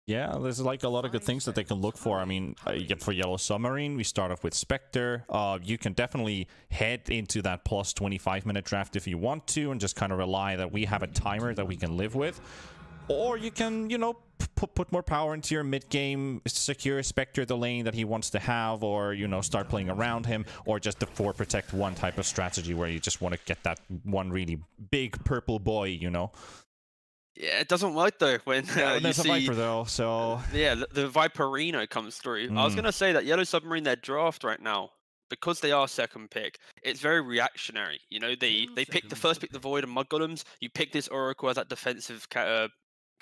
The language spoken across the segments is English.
Yeah, there's like a lot of good things that they can look for. I mean, for Yellow Submarine, we start off with Spectre. You can definitely head into that plus 25-minute draft if you want to, and just kind of rely that we have a timer that we can live with. Or you can, you know, put more power into your mid-game, secure Spectre the lane that he wants to have, or, you know, start playing around him, or just the 4 protect 1 type of strategy where you just want to get that one really big purple boy, you know. Yeah, it doesn't work though when you There's a see Viper though, so yeah the Viperino comes through. I was gonna say that Yellow Submarine, their draft right now, because they are second pick, it's very reactionary. You know, they pick the first pick the Void and Mudgolems. You pick this Oracle as that defensive kind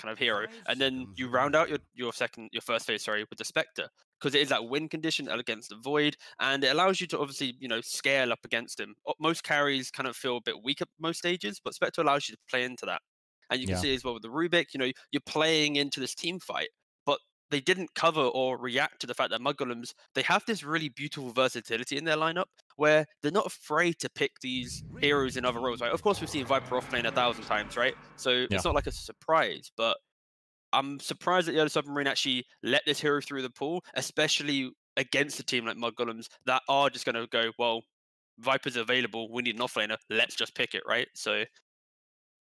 of hero, and then you round out your first phase, sorry, with the Spectre, because it is that win condition against the Void, and it allows you to obviously, you know, scale up against him. Most carries kind of feel a bit weak at most stages, but Spectre allows you to play into that. And you can yeah. see as well with the Rubik, you know, you're playing into this team fight, but they didn't cover or react to the fact that Mudgolems, they have this really beautiful versatility in their lineup where they're not afraid to pick these heroes in other roles, right? Of course, we've seen Viper offlane 1,000 times, right? So it's not like a surprise, but I'm surprised that Yellow Submarine actually let this hero through the pool, especially against a team like Mudgolems that are just going to go, well, Viper's available, we need an offlaner, let's just pick it, right? So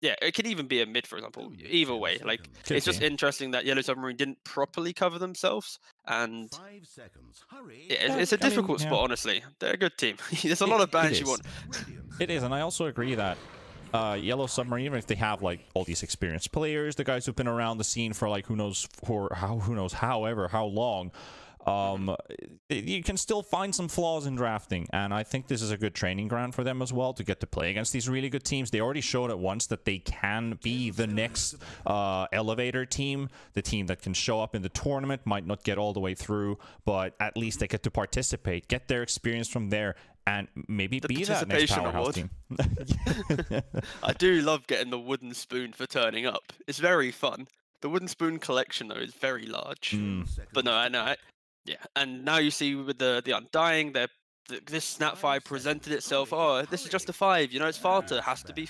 yeah, it could even be a mid, for example. Either way, like it's just interesting that Yellow Submarine didn't properly cover themselves, and it's a difficult spot. Honestly, they're a good team. There's a lot of bans you want. It is, and I also agree that Yellow Submarine, even if they have like all these experienced players, the guys who've been around the scene for like who knows how long, you can still find some flaws in drafting, and I think this is a good training ground for them as well to get to play against these really good teams. They already showed it once that they can be the next elevator team, the team that can show up in the tournament, might not get all the way through, but at least they get to participate, get their experience from there, and maybe be that next powerhouse team. I do love getting the wooden spoon for turning up. It's very fun. The wooden spoon collection though is very large. But no, I know. Yeah, and now you see with the Undying, this Snap 5 presented itself. Oh, this is just a 5. You know, it's Farter. Has to be.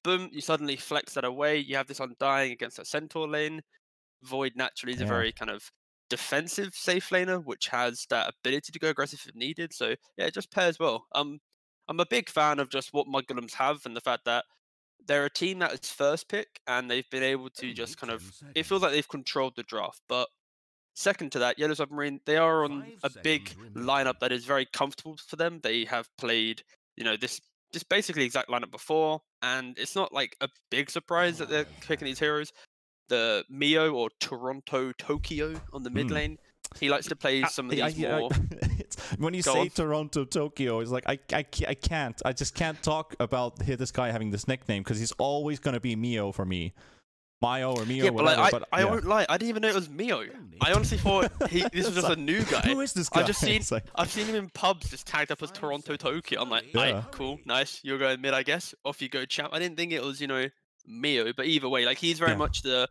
Boom, you suddenly flex that away. You have this Undying against a Centaur lane. Void naturally is a very kind of defensive safe laner, which has that ability to go aggressive if needed. So yeah, it just pairs well. I'm a big fan of just what Mudgolems have and the fact that they're a team that is first pick and they've been able to just kind of. It feels like they've controlled the draft, but. Second to that, Yellow Submarine, they are on a big lineup that is very comfortable for them. They have played, you know, this basically exact lineup before, and it's not like a big surprise that they're picking these heroes. The Mio or Toronto Tokyo on the mid lane, he likes to play some of these more. When you say Toronto Tokyo, it's like I just can't talk about this guy having this nickname because he's always gonna be Mio for me. Mio or Mio, yeah, but whatever, like, I won't lie, I didn't even know it was Mio. I honestly thought this was just a new guy. Who is this guy? I've seen him in pubs just tagged up as Toronto Tokyo. I'm like, yeah. Cool, nice. You're going mid, I guess. Off you go, champ. I didn't think it was, you know, Mio, but either way, like he's very much the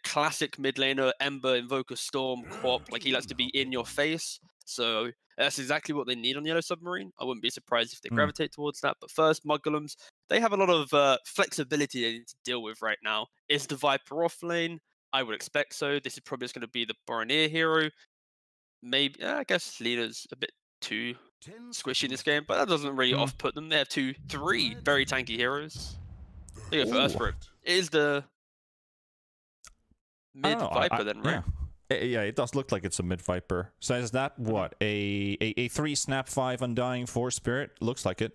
classic mid laner, Ember, Invoker, Storm, Quap. Like he likes to be in your face. So that's exactly what they need on Yellow Submarine. I wouldn't be surprised if they gravitate towards that. But first, Mudgolems, they have a lot of flexibility they need to deal with right now. Is the Viper offlane? I would expect so. This is probably just going to be the Boronier hero. Maybe, I guess Lena's a bit too squishy in this game, but that doesn't really off-put them. They have 3 very tanky heroes. They go for Earthbrook. It is the mid-Viper then, right? Yeah, it does look like it's a mid-Viper. So is that what? A 3 Snap 5 Undying 4 Spirit? Looks like it.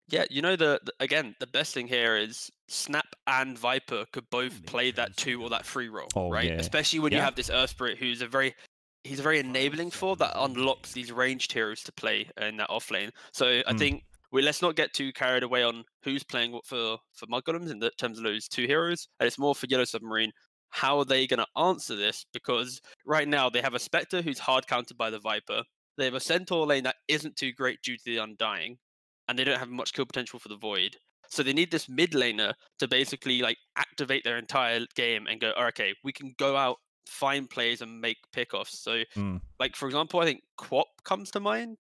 Yeah, you know, again, the best thing here is Snap and Viper could both play that 2 or that 3 role, right? Yeah. Especially when you have this Earth Spirit who's he's a very enabling for that unlocks these ranged heroes to play in that offlane. So I think let's not get too carried away on who's playing what for Mudgolems in terms of those 2 heroes. And it's more for Yellow Submarine. How are they going to answer this? Because right now they have a Spectre who's hard countered by the Viper. They have a Centaur lane that isn't too great due to the Undying. And they don't have much kill potential for the Void. So they need this mid laner to basically like activate their entire game and go, oh, okay, we can go out, find plays and make pickoffs. So like, for example, I think Quap comes to mind.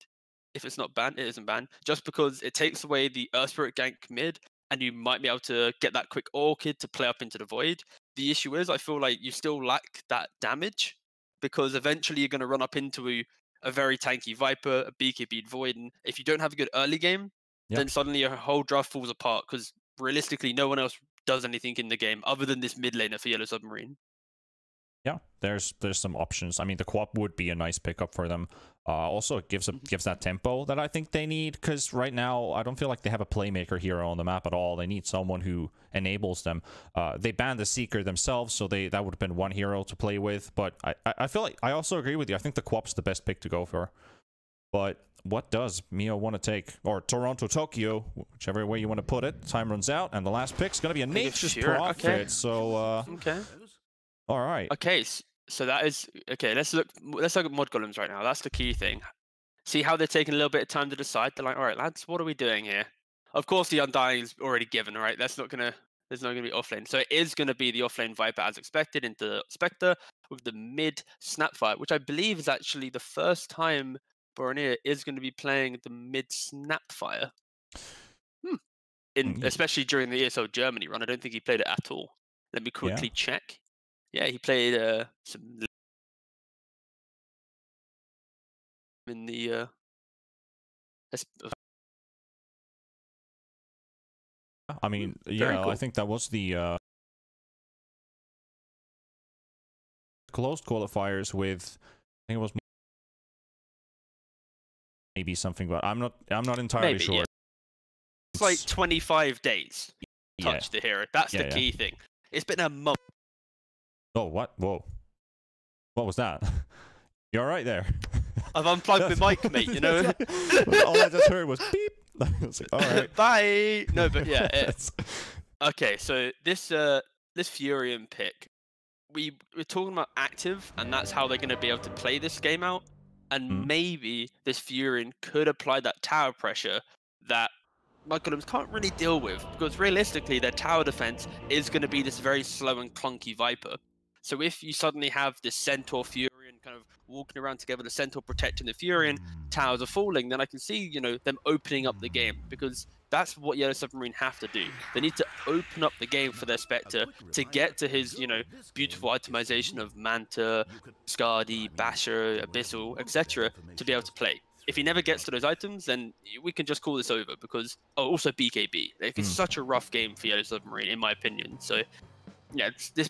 If it's not banned, it isn't banned. Just because it takes away the Earth Spirit gank mid and you might be able to get that quick Orchid to play up into the Void. the issue is I feel like you still lack that damage because eventually you're going to run up into a very tanky Viper, a BKB Void, and if you don't have a good early game, then suddenly your whole draft falls apart because realistically no one else does anything in the game other than this mid laner for Yellow Submarine. Yeah, there's some options. I mean, the co-op would be a nice pickup for them. Also, it gives that tempo that I think they need, because right now I don't feel like they have a playmaker hero on the map at all. They need someone who enables them. They banned the Seeker themselves, so that would have been one hero to play with. But I feel like I also agree with you. I think the co-op's the best pick to go for. But what does Mio want to take, or Toronto, Tokyo, whichever way you want to put it? Time runs out, and the last pick's gonna be a Nature's Prophet. Okay. So okay. All right. Okay, so that is okay. Let's look at mudgolems right now. That's the key thing. See how they're taking a little bit of time to decide. They're like, all right, lads, what are we doing here? Of course, the Undying's already given. All right, there's not gonna be offlane. So it is gonna be the offlane Viper as expected into Spectre with the mid Snapfire, which I believe is actually the first time Borneo is going to be playing the mid Snapfire. Especially during the ESL Germany run. I don't think he played it at all. Let me quickly check. Yeah, he played some in the I mean, yeah, cool. I think that was the closed qualifiers with, I think it was maybe something, but I'm not entirely sure. Yeah. It's like 25 days. Touch the hero. That's the key thing. It's been a month. Oh, what? Whoa. What was that? You're right there. I've unplugged my mic, mate, you know? All I just heard was beep. I was like, all right. Bye! No, but yeah. Okay, so this Furion pick, we're talking about active, and that's how they're going to be able to play this game out. And maybe this Furion could apply that tower pressure that mudgolems can't really deal with, because realistically their tower defense is going to be this very slow and clunky Viper. So if you suddenly have this Centaur Furion kind of walking around together, the Centaur protecting the Furion, towers are falling, then I can see, you know, them opening up the game, because that's what Yellow Submarine have to do. They need to open up the game for their Spectre to get to his, you know, beautiful itemization of Manta, Skadi, Basher, Abyssal, etc. to be able to play. If he never gets to those items, then we can just call this over, because also BKB. Like, it's such a rough game for Yellow Submarine, in my opinion. So yeah, this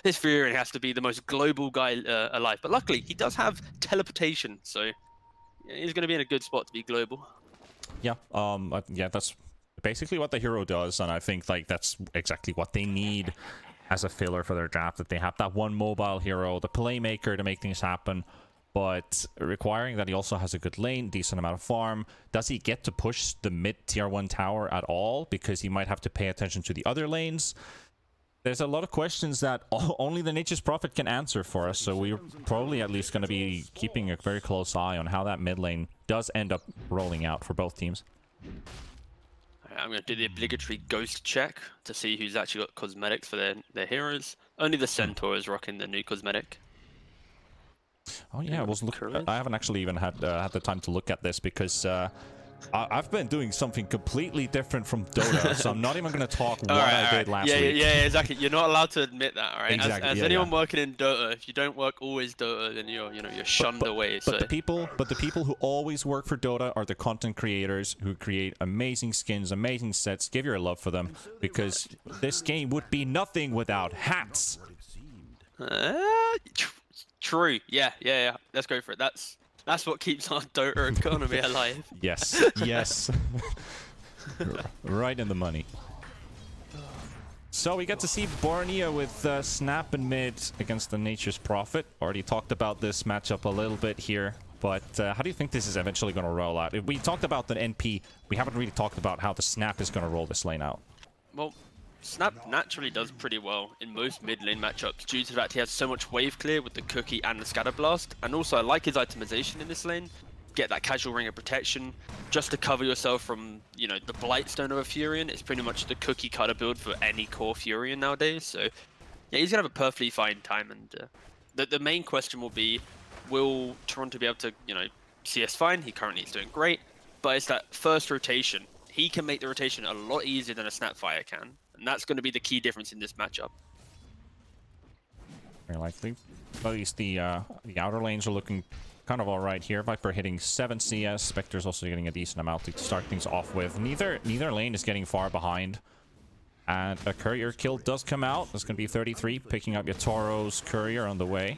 Furion has to be the most global guy alive. But luckily, he does have teleportation, so yeah, he's going to be in a good spot to be global. Yeah, yeah, that's basically what the hero does, and I think like that's exactly what they need as a filler for their draft. That they have that one mobile hero, the playmaker, to make things happen, but requiring that he also has a good lane, decent amount of farm. Does he get to push the mid tier 1 tower at all? Because he might have to pay attention to the other lanes. There's a lot of questions that only the Nature's Prophet can answer for us, so we're probably at least going to be keeping a very close eye on how that mid lane does end up rolling out for both teams. I'm going to do the obligatory ghost check to see who's actually got cosmetics for their heroes. Only the Centaur is rocking the new cosmetic. Oh yeah, I haven't actually even had the time to look at this, because I've been doing something completely different from Dota, so I'm not even going to talk what I did last week. Yeah, exactly. You're not allowed to admit that, all right? Exactly. As anyone working in Dota, if you don't work always Dota, then you're shunned away. But the people who always work for Dota are the content creators who create amazing skins, amazing sets. Give your love for them, because this game would be nothing without hats. True. Yeah. Let's go for it. That's what keeps our Dota economy alive. Yes, yes. Right in the money. So we get to see Borneo with Snap and mid against the Nature's Prophet. Already talked about this matchup a little bit here, but how do you think this is eventually going to roll out? We talked about the NP. We haven't really talked about how the Snap is going to roll this lane out. Well, Snap naturally does pretty well in most mid lane matchups due to the fact he has so much wave clear with the Cookie and the Scatter Blast, and also I like his itemization in this lane. Get that casual ring of protection just to cover yourself from, you know, the Blightstone of a Furion. It's pretty much the cookie cutter build for any core Furion nowadays. So yeah, he's gonna have a perfectly fine time, and the main question will be, will Toronto be able to, you know, CS fine? He currently is doing great, but it's that first rotation. He can make the rotation a lot easier than a Snapfire can. And that's going to be the key difference in this matchup. Very likely. At least the outer lanes are looking kind of all right here. Viper hitting 7 CS. Spectre's also getting a decent amount to start things off with. Neither lane is getting far behind. And a courier kill does come out. It's going to be 33, picking up Yatoro's courier on the way.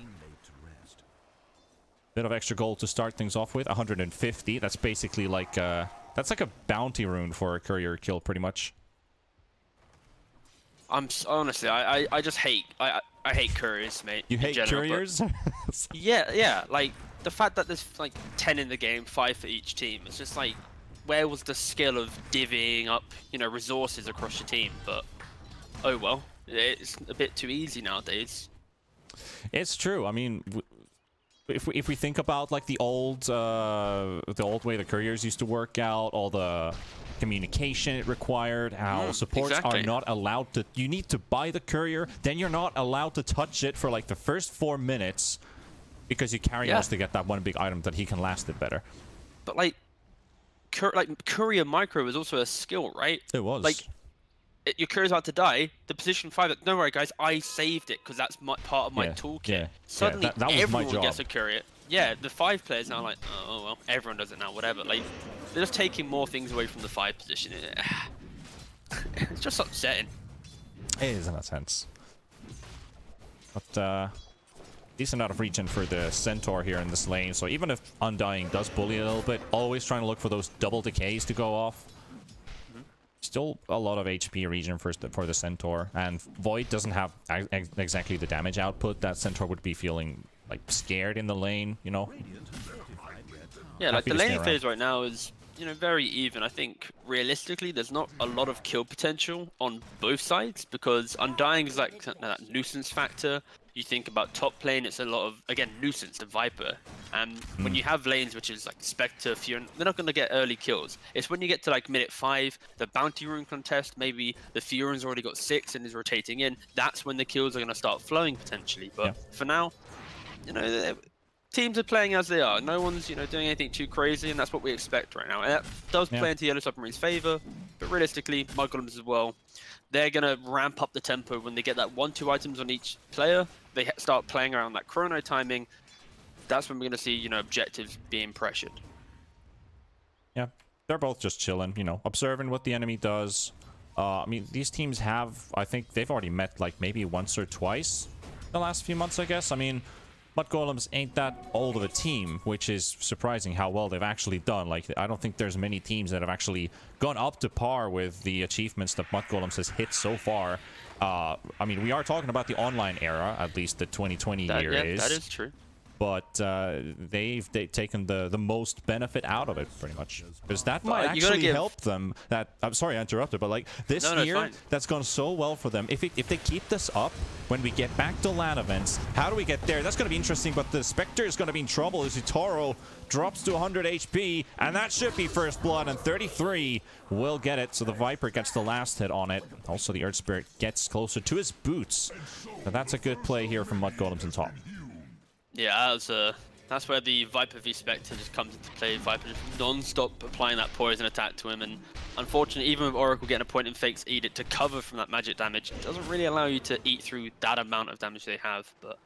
Bit of extra gold to start things off with. 150. That's basically like that's like a bounty rune for a courier kill, pretty much. Honestly, I just hate I hate couriers, mate. You hate general, couriers? yeah. Like the fact that there's like 10 in the game, 5 for each team. It's just like, where was the skill of divvying up, you know, resources across your team? But oh well, it's a bit too easy nowadays. It's true. I mean, if we think about like the old way the couriers used to work out, all the communication it required, how supports are not allowed to, you need to buy the courier, then you're not allowed to touch it for like the first 4 minutes because you carry us to get that one big item that he can last it better. But like courier micro was also a skill, right? It was. Like, your courier's about to die, the position 5, don't worry guys, I saved it because that's part of my toolkit. Yeah. Suddenly that was everyone my job. gets a courier. Yeah, the 5 players now like, oh well, everyone does it now, whatever. Like, they're just taking more things away from the 5 position. It's just upsetting. It is in a sense. But decent amount of regen for the Centaur here in this lane, so even if Undying does bully a little bit, always trying to look for those double decays to go off. Still a lot of HP regen for the Centaur, and Void doesn't have exactly the damage output that Centaur would be feeling like scared in the lane, you know? Yeah, like the laning phase right now is, you know, very even. I think realistically there's not a lot of kill potential on both sides because Undying is like that nuisance factor. You think about top lane, it's a lot of, again, nuisance to Viper. And when you have lanes which is like Spectre, Fury, they're not going to get early kills. It's when you get to like minute 5, the bounty rune contest, maybe the Fury's already got 6 and is rotating in, that's when the kills are going to start flowing potentially. But for now, you know, teams are playing as they are. No one's, you know, doing anything too crazy, and that's what we expect right now. And that does play into Yellow Submarine's favor, but realistically, mudgolems as well, they're going to ramp up the tempo when they get that 1-2 items on each player. They start playing around that chrono timing. That's when we're going to see, you know, objectives being pressured. Yeah, they're both just chilling, you know, observing what the enemy does. I mean, these teams have, I think they've already met like maybe once or twice the last few months, I guess. I mean, mudgolems ain't that old of a team, which is surprising how well they've actually done. Like, I don't think there's many teams that have actually gone up to par with the achievements that mudgolems has hit so far. I mean, we are talking about the online era, at least the 2020 year is. That is true. But they've taken the most benefit out of it, pretty much. Because that might actually help them. I'm sorry I interrupted, but like this year, that's gone so well for them. If they keep this up, when we get back to LAN events, how do we get there? That's going to be interesting, but the Spectre is going to be in trouble as Yatoro drops to 100 HP, and that should be first blood, and 33 will get it, so the Viper gets the last hit on it. Also, the Earth Spirit gets closer to his boots. So that's a good play here from mudgolems in top. Yeah, that's where the Viper v Spectre just comes into play. Viper just non-stop applying that poison attack to him, and unfortunately, even with Oracle getting a point in Fake's Edict to cover from that magic damage, it doesn't really allow you to eat through that amount of damage they have. But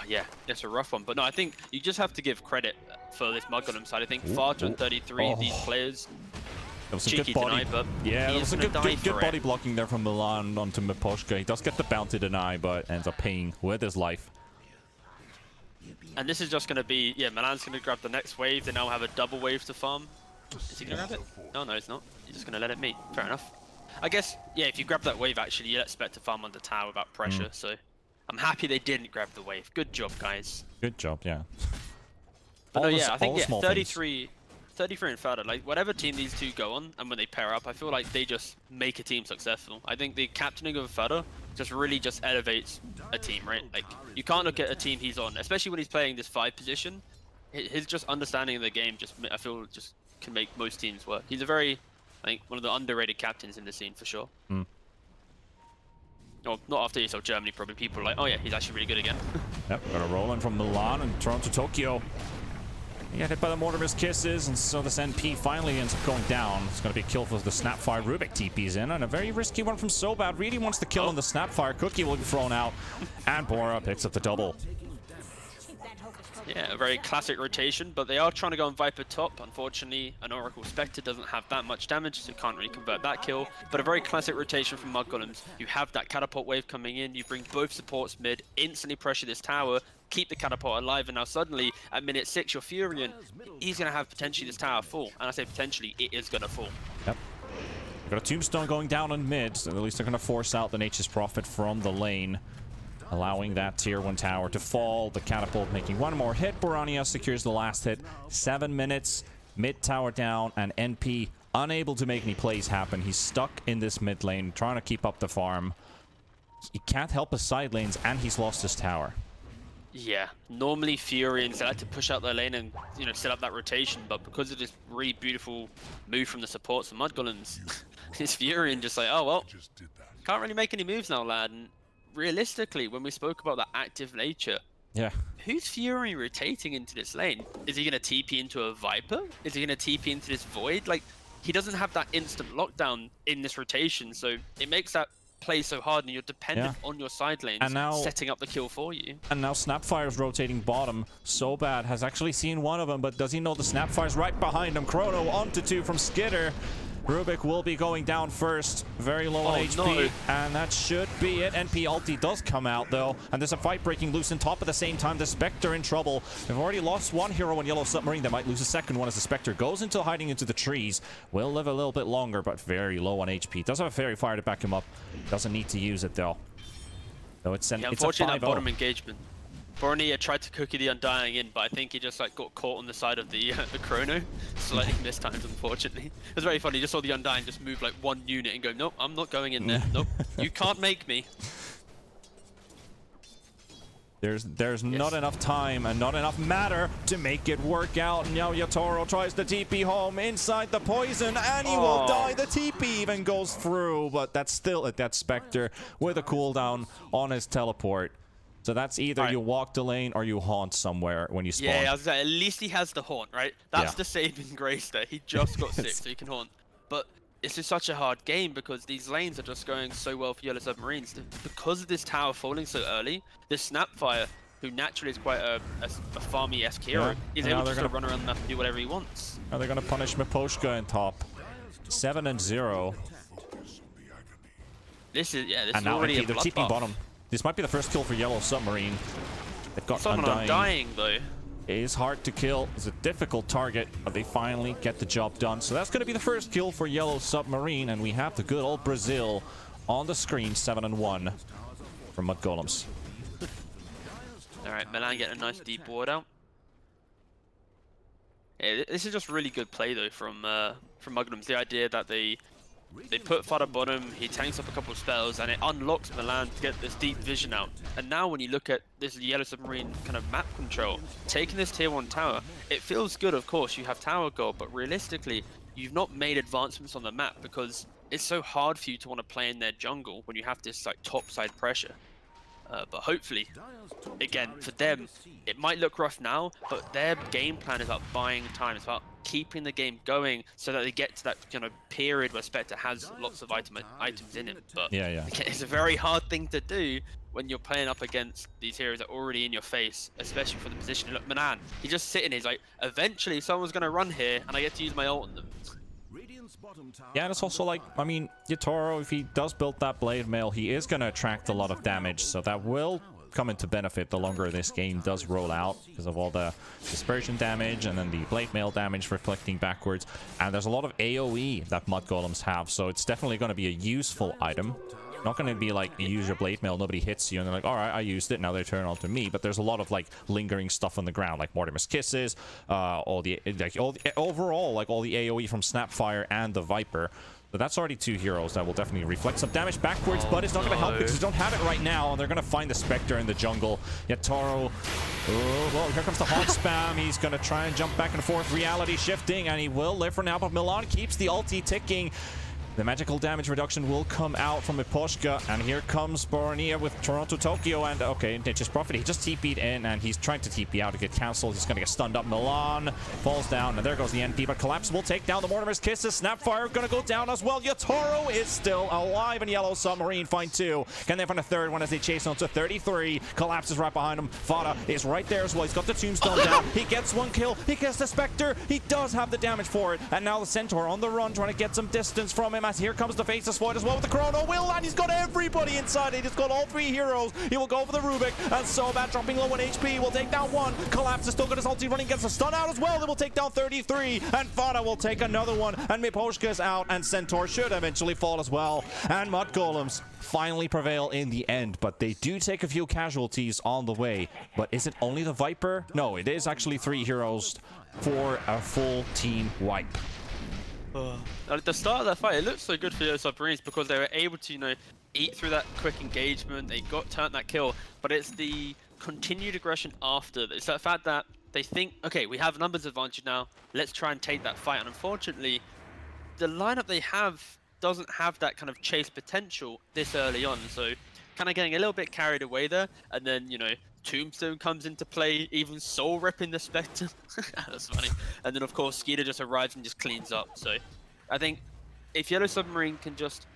yeah, it's a rough one. But no, I think you just have to give credit for this mudgolem side. I think Farter and 33, these players, that was some good body. Deny, but yeah, that was a good body blocking there from Milan onto Miposhka. He does get the bounty deny, but ends up paying with his life. And this is just going to be, yeah, Milan's going to grab the next wave. They now have a double wave to farm. Is he going to grab it? No, he's not. He's just going to let it meet. Fair enough. I guess, yeah, if you grab that wave, actually, you expect to farm on the tower without pressure. So I'm happy they didn't grab the wave. Good job, guys. Good job, yeah. But no, yeah, I think, yeah, 33 and further, like, whatever team these two go on, and when they pair up, I feel like they just make a team successful. I think the captaining of Fada just really just elevates a team, right? Like, you can't look at a team he's on, especially when he's playing this 5 position. His just understanding of the game just, I feel, just can make most teams work. He's a very, I think, one of the underrated captains in the scene, for sure. Well, not after you saw Germany, probably. People are like, oh yeah, he's actually really good again. Yep, got a roll in from Milan and Toronto, Tokyo. He got hit by the Mortimer's Kisses, and so this NP finally ends up going down. It's going to be a kill for the Snapfire. Rubik TP's in, and a very risky one from Sobad. Really wants the kill on the Snapfire. Cookie will be thrown out, and Bora picks up the double. Yeah, a very classic rotation, but they are trying to go on Viper top. Unfortunately, an Oracle Spectre doesn't have that much damage, so can't really convert that kill. But a very classic rotation from mudgolems. You have that catapult wave coming in, you bring both supports mid, instantly pressure this tower, keep the catapult alive, and now suddenly, at minute 6, your Furion, he's going to have potentially this tower fall. And I say potentially, it is going to fall. Yep. Got a Tombstone going down on mid, so at least they're going to force out the Nature's Prophet from the lane, allowing that tier 1 tower to fall. The catapult making one more hit. Borania secures the last hit. 7 minutes, mid tower down, and NP unable to make any plays happen. He's stuck in this mid lane, trying to keep up the farm. He can't help his side lanes, and he's lost his tower. Yeah, normally Furions, they like to push out their lane and, you know, set up that rotation, but because of this really beautiful move from the supports and mudgolems, this Furion just like, oh well, can't really make any moves now, lad. And realistically, when we spoke about that active nature, yeah, who's Fury rotating into this lane? Is he going to TP into a Viper? Is he going to TP into this Void? Like, he doesn't have that instant lockdown in this rotation, so it makes that play so hard, and you're dependent on your side lanes and now, setting up the kill for you. And now Snapfire's rotating bottom. Sobad has actually seen one of them, but does he know the Snapfire's right behind him? Chrono onto 2 from Skitter. Rubik will be going down first, very low on HP, no. And that should be it. NP ulti does come out though, and there's a fight breaking loose on top at the same time. The Spectre in trouble. They've already lost one hero in Yellow Submarine. They might lose a second one as the Spectre goes into hiding into the trees. Will live a little bit longer, but very low on HP. Does have a Fairy Fire to back him up. Doesn't need to use it though. So it's unfortunately, that bottom engagement. Bornia tried to cookie the Undying in, but I think he just like got caught on the side of the Chrono. Slightly mistimed, unfortunately. It was very funny. You just saw the Undying just move like one unit and go, nope, I'm not going in there. Nope, you can't make me. There's not enough time and not enough matter to make it work out. Now Yatoro tries to TP home inside the poison, and he will die. The TP even goes through, but that's still a Death Spectre with a cooldown on his teleport. So that's either you walk the lane or you haunt somewhere when you spawn. Yeah, I was like, at least he has the haunt, right? That's the saving grace there. He just got 6, so he can haunt. But it's just such a hard game because these lanes are just going so well for Yellow Submarines. Because of this tower falling so early, this Snapfire, who naturally is quite a farmy-esque hero, is able to run around the map and do whatever he wants. Now they're going to punish Miposhka in top. 7-0. This is already a bloodbath. TP bottom. This might be the first kill for Yellow Submarine. They've got Undying though. It is hard to kill. It's a difficult target, but they finally get the job done. So that's going to be the first kill for Yellow Submarine, and we have the good old Brazil on the screen, 7-1 from mudgolems. All right, Milan getting a nice deep ward out. Yeah, this is just really good play though from mudgolems. The idea that they put Fada bottom, he tanks up a couple of spells, and it unlocks Milan to get this deep vision out. And now when you look at this Yellow Submarine kind of map control, taking this tier 1 tower, it feels good, of course, you have tower gold, but realistically, you've not made advancements on the map because it's so hard for you to want to play in their jungle when you have this like top side pressure. But hopefully, again, for them, it might look rough now, but their game plan is about buying time. It's about keeping the game going so that they get to that kind of period where Spectre has lots of items in it. But it's a very hard thing to do when you're playing up against these heroes that are already in your face, especially for the position. Look, Manan, he's just sitting here. He's like, eventually someone's going to run here and I get to use my ult on them. Yeah, and it's also like, I mean, Yatoro, if he does build that blade mail, he is going to attract a lot of damage, so that will come into benefit the longer this game does roll out because of all the dispersion damage and then the blade mail damage reflecting backwards. And there's a lot of AoE that mudgolems have, so it's definitely going to be a useful item. Not going to be like, you use your blade mail, nobody hits you, and they're like, all right, I used it, now they turn on to me. But there's a lot of like lingering stuff on the ground, like Mortimer's Kisses, overall, like all the AoE from Snapfire and the Viper. So that's already 2 heroes that will definitely reflect some damage backwards, but it's not going to help because they don't have it right now, and they're going to find the Spectre in the jungle. Yatoro, well, here comes the haunt spam. He's going to try and jump back and forth, reality shifting, and he will live for now, but Milan keeps the ulti ticking. The magical damage reduction will come out from Miposhka, and here comes Borania with Toronto Tokyo, and okay, Nature's Prophet, he just TP'd in, and he's trying to TP out to get cancelled. He's gonna get stunned up. Milan falls down, and there goes the NP, but Collapse will take down the Mortimer's Kisses. Snapfire gonna go down as well. Yatoro is still alive, and Yellow Submarine find 2. Can they find a third one as they chase on to 33? Collapse is right behind him. Fada is right there as well. He's got the Tombstone down. He gets 1 kill. He gets the Spectre. He does have the damage for it, and now the Centaur on the run trying to get some distance from him, as here comes the Faceless Void as well with the Chrono Will, and he's got everybody inside it. He's got all 3 heroes. He will go for the Rubik, and Sobat dropping low on HP will take down 1. Collapse is still got his ulti running, gets a stun out as well. They will take down 33, and Fada will take another one, and Miposhka is out, and Centaur should eventually fall as well. And Mudgolems finally prevail in the end, but they do take a few casualties on the way. But is it only the Viper? No, it is actually 3 heroes for a full team wipe. At the start of that fight, it looked so good for the Submarines because they were able to, eat through that quick engagement. They turned that kill, but it's the continued aggression after. It's that fact that they think, okay, we have numbers advantage now. Let's try and take that fight. And unfortunately, the lineup they have doesn't have that kind of chase potential this early on. So kind of getting a little bit carried away there. And then, Tombstone comes into play, even Soul repping the Spectre. That's funny. And then, of course, Skeeter just arrives and just cleans up. So I think if Yellow Submarine can just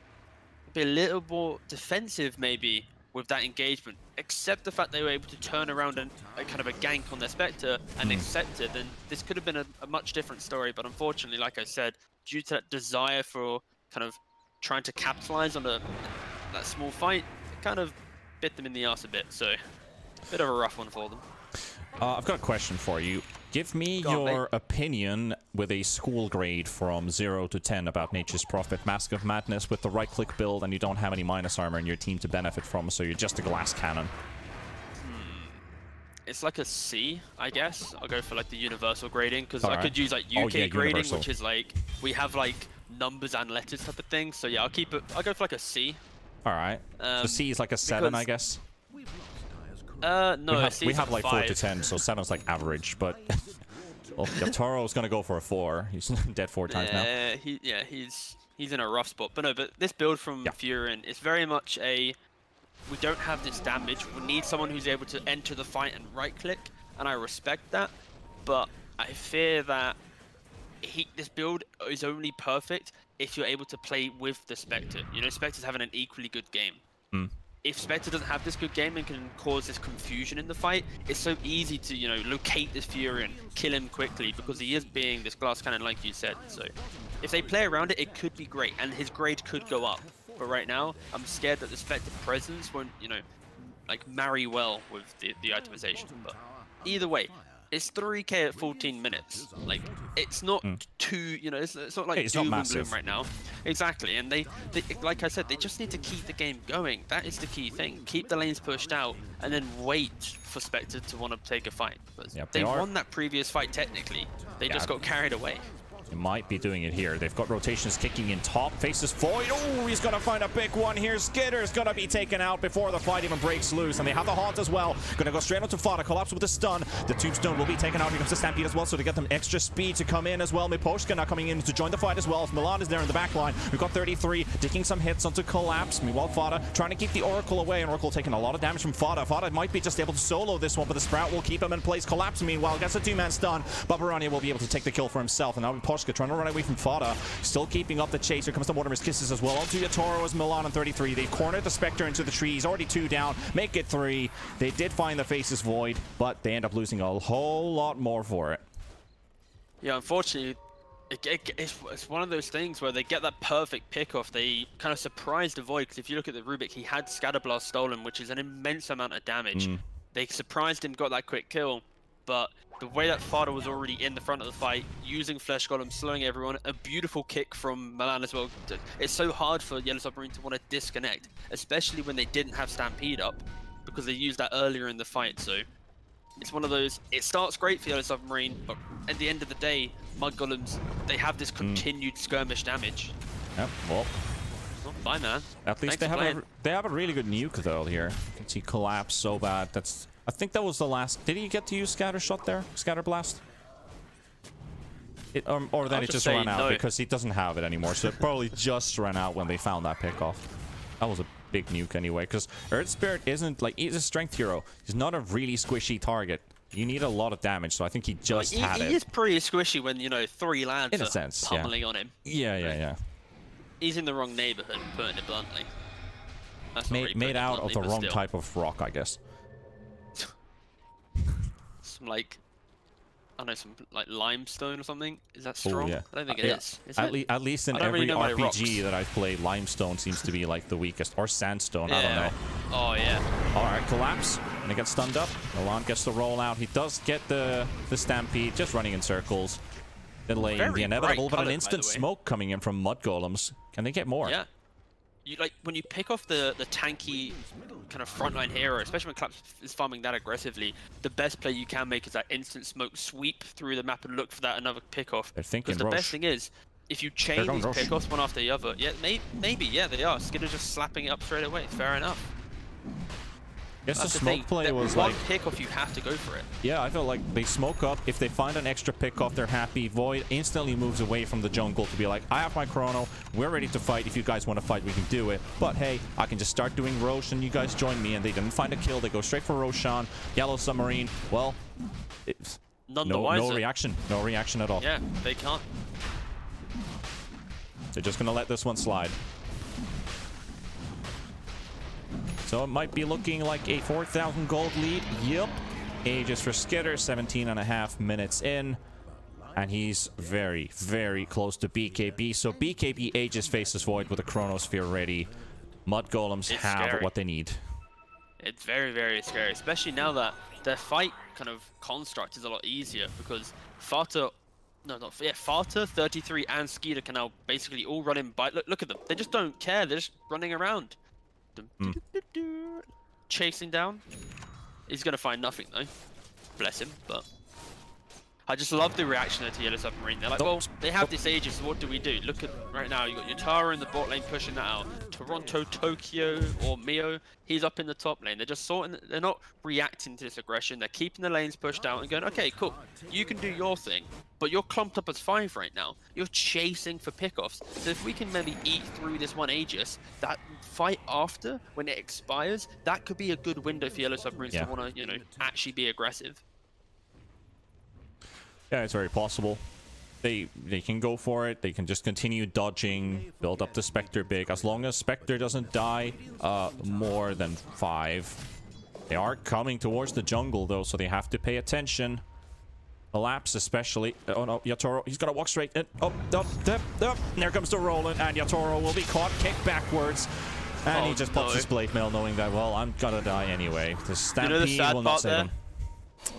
be a little more defensive, maybe, with that engagement, accept the fact they were able to turn around and kind of a gank on their Spectre and accept it, then this could have been a much different story. But unfortunately, like I said, due to that desire for kind of trying to capitalize on that small fight, it kind of bit them in the ass a bit. So bit of a rough one for them. I've got a question for you. Give me your opinion with a school grade from 0 to 10 about Nature's Prophet. Mask of Madness with the right-click build, and you don't have any minus armor in your team to benefit from, so you're just a glass cannon. It's like a C, I guess. I'll go for like the universal grading, because I could use like UK grading, universal, which is like, we have like numbers and letters type of thing. So yeah, I'll go for like a C. Alright. So C is like a 7, I guess? No, we have like 4 to 10, so 7's like average, but well, Yatoro's gonna go for a 4. He's dead 4 times now. He's in a rough spot. But no, but this build from Furin is very much a, we don't have this damage. We need someone who's able to enter the fight and right-click, and I respect that. But I fear that this build is only perfect if you're able to play with the Spectre. Spectre's having an equally good game. If Spectre doesn't have this good game and can cause this confusion in the fight, it's so easy to, locate this Fury and kill him quickly because he is being this glass cannon, like you said. So if they play around it, it could be great, and his grade could go up. But right now, I'm scared that the Spectre presence won't, like marry well with the itemization. But either way, it's 3k at 14 minutes. Like, it's not too, it's not like it's doom not and gloom massive right now. Exactly, and they, like I said, they just need to keep the game going. That is the key thing. Keep the lanes pushed out, and then wait for Spectre to want to take a fight. But they won that previous fight technically. They just got carried away. They might be doing it here. They've got rotations kicking in top. Faces Void. Oh, he's going to find a big one here. Skitter's going to be taken out before the fight even breaks loose. And they have the Haunt as well. Going to go straight onto Fada. Collapse with the stun. The Tombstone will be taken out. Here comes the Stampede as well. So to get them extra speed to come in as well. Miposhka now coming in to join the fight as well. Milan is there in the back line. We've got 33 taking some hits onto Collapse. Meanwhile, Fada trying to keep the Oracle away. And Oracle taking a lot of damage from Fada. Fada might be just able to solo this one, but the Sprout will keep him in place. Collapse, meanwhile, gets a 2-man stun. Barbarania will be able to take the kill for himself. And now Miposhka trying to run away from Fada, still keeping up the chase. Here comes the Mortimer's Kisses as well. Onto Yatoro as Milan on 33. They've cornered the Spectre into the trees. Already 2 down. Make it 3. They did find the Faces Void, but they end up losing a whole lot more for it. Yeah, unfortunately, it's one of those things where they get that perfect pick-off. They kind of surprised the Void, because if you look at the Rubik, he had Scatterblast stolen, which is an immense amount of damage. They surprised him, got that quick kill, but the way that Fada was already in the front of the fight, using Flesh Golem, slowing everyone, a beautiful kick from Milan as well. It's so hard for Yellow Submarine to want to disconnect, especially when they didn't have Stampede up, because they used that earlier in the fight. So it's one of those, it starts great for Yellow Submarine, but at the end of the day, Mudgolems, they have this continued skirmish damage. Yep, well, bye, man. At least they have a really good nuke though here. You can see Collapse so bad. I think that was the last. Did he get to use Scatter Shot there? Scatter Blast? Or then I'll it just say ran out no. because he doesn't have it anymore. So it probably just ran out when they found that pickoff. That was a big nuke anyway. Because Earth Spirit isn't like, he's a strength hero. He's not a really squishy target. You need a lot of damage. So I think he just had it. He is pretty squishy when, you know, 3 lands in a are sense, pummeling on him. Yeah. He's in the wrong neighborhood, putting it bluntly. That's not really Made putting it out of bluntly, the but wrong still. type of rock, I guess. Some like, I don't know, some like limestone or something. Is that strong? Ooh, yeah. I don't think it is. Is At it? least in I don't every really know my RPG rocks. that I've played, limestone seems to be like the weakest. Or sandstone, I don't know. Oh yeah. Alright, collapse. And he gets stunned up. Milan gets the roll out. He does get the stampede, just running in circles. Delaying Very the inevitable, bright but an colour, by instant the way. smoke coming in from mudgolems. Can they get more? Yeah. You like when you pick off the tanky kind of frontline hero, especially when Collapse is farming that aggressively, the best play you can make is that instant smoke sweep through the map and look for that another pickoff. They're thinking Because the best Roche. thing is, if you chain going these Roche. pickoffs one after the other, yeah, maybe, yeah, they are. Skidder's just slapping it up straight away. Fair enough. Guess the That's the smoke thing. play That was one like, pickoff, you have to go for it. yeah, I felt like they smoke up. If they find an extra pickoff, they're happy. Void instantly moves away from the jungle to be like, I have my chrono. We're ready to fight. If you guys want to fight, we can do it. But hey, I can just start doing Roche and you guys join me. And they didn't find a kill. They go straight for Roshan. Yellow Submarine. Well, it's None the no wiser. reaction. No reaction at all. Yeah, they can't. They're just going to let this one slide. So it might be looking like a 4,000 gold lead. Yep. Aegis for Skidder, 17.5 minutes in. And he's very, very close to BKB. So BKB Aegis faces Void with a Chronosphere ready. Mudgolems It's have scary. what they need. It's very, very scary, especially now that their fight kind of construct is a lot easier because Fata, Fata, 33, and Skeeter can now basically all run in by. Look at them. They just don't care. They're just running around. Chasing down. He's gonna find nothing though. Bless him, but I just love the reaction to Yellow Submarine. They're like, well, they have this Aegis, so what do we do? Look at right now, you got your Tara in the bot lane pushing that out. Toronto, Tokyo, or Mio, he's up in the top lane. They're just sorting, they're not reacting to this aggression. They're keeping the lanes pushed out and going, okay, cool, you can do your thing, but you're clumped up as 5 right now. You're chasing for pickoffs. So if we can maybe eat through this one Aegis, that fight after, when it expires, that could be a good window for Yellow Submarines to want to, you know, actually be aggressive. Yeah, it's very possible. They can go for it. They can just continue dodging, build up the Spectre big. As long as Spectre doesn't die more than 5. They are coming towards the jungle, though, so they have to pay attention. Collapse, especially. Oh, no, Yatoro. He's got to walk straight in. Oh, there comes the Roland, and Yatoro will be caught, kicked backwards. And he just pops his blade mail, knowing that, well, I'm gonna die anyway. The Stampede will not save him.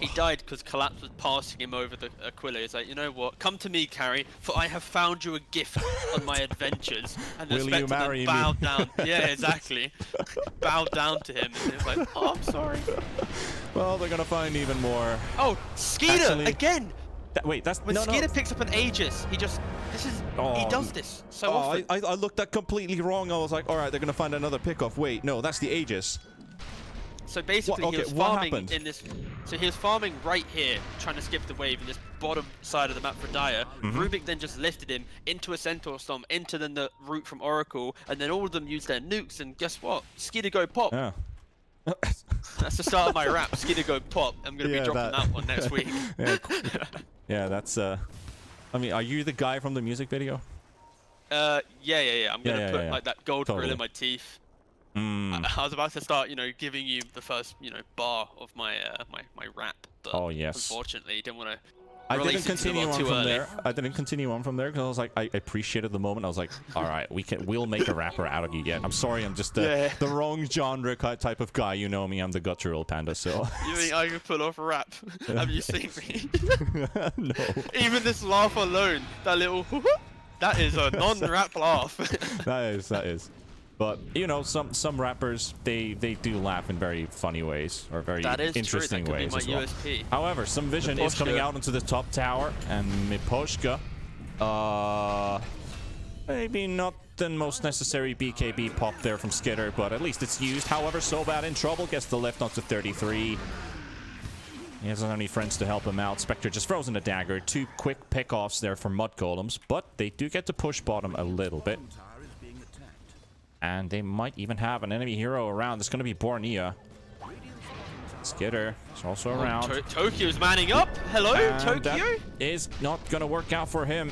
He died because Collapse was passing him over the Aquila. He's like, you know what? Come to me, Carrie, for I have found you a gift on my adventures. And the Will Spectre you marry then bowed me? down. Yeah, exactly. Bowed down to him. And he was like, oh, I'm sorry. Well, they're gonna find even more. Oh, Skeeter Actually, again. Wait, that's When Skeeter picks up an Aegis, he does this so often. I looked at completely wrong. I was like, all right, they're gonna find another pickoff. Wait, no, that's the Aegis. So basically, What- okay, he was what farming happened? in this. So he was farming right here, trying to skip the wave in this bottom side of the map for Dire. Rubik then just lifted him into a Centaur Storm, into then the route from Oracle, and then all of them used their nukes. And guess what? Skeeter go pop. Yeah. That's the start of my rap. Skeeter go pop. I'm gonna be dropping that one next week. Yeah, that's. I mean, are you the guy from the music video? Yeah. I'm gonna put like that gold grill Totally. in my teeth. I was about to start, you know, giving you the first, you know, bar of my my rap, but Oh, yes. unfortunately, didn't want to. I didn't continue on from there. I didn't continue on from there because I was like, I appreciated the moment. I was like, all right, we'll make a rapper out of you yet. I'm sorry, I'm just the wrong genre type of guy. You know me, I'm the guttural panda. So. You think I can pull off a rap? Have you seen me? No. Even this laugh alone, that little, that is a non-rap laugh. That is. But you know, some rappers they do laugh in very funny ways or very interesting true. That ways could be my as well. USP. However, some vision is coming out into the top tower, and Miposhka, maybe not the most necessary BKB pop there from Skidder, but at least it's used. However, so bad in trouble, gets the lift onto 33. He doesn't have any friends to help him out. Spectre just throws in a dagger. 2 quick pickoffs there for mudgolems, but they do get to push bottom a little bit. And they might even have an enemy hero around. It's going to be Bornea. Skitter is also around. Tokyo's manning up. Hello, and Tokyo. That is not going to work out for him.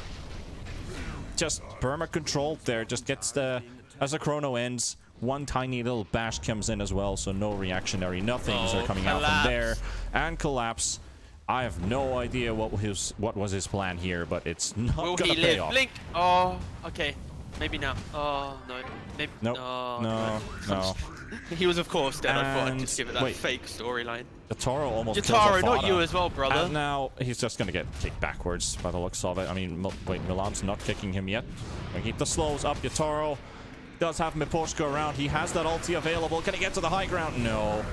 Just perma controlled there. Just gets the... As the chrono ends, one tiny little bash comes in as well, so no reactionary nothings are coming out from there. And collapse. I have no idea what was his plan here, but it's not going to pay off. Blink. Oh, okay. Maybe now. Oh, no. Maybe. Nope. Oh, no. He was, of course, dead. And I thought I'd just give it that fake storyline. Yatoro almost Yatoro, not you as well, brother. And now he's just going to get kicked backwards by the looks of it. I mean, wait, Milan's not kicking him yet. Gonna keep the slows up. Yatoro does have Miposhka around. He has that ulti available. Can he get to the high ground? No.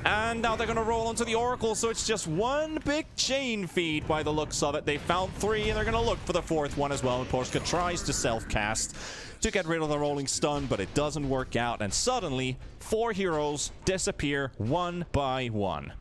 And now they're going to roll onto the Oracle, so it's just one big chain feed by the looks of it. They found 3, and they're going to look for the 4th one as well. Miposhka tries to self-cast to get rid of the rolling stun, but it doesn't work out. And suddenly, 4 heroes disappear one by one.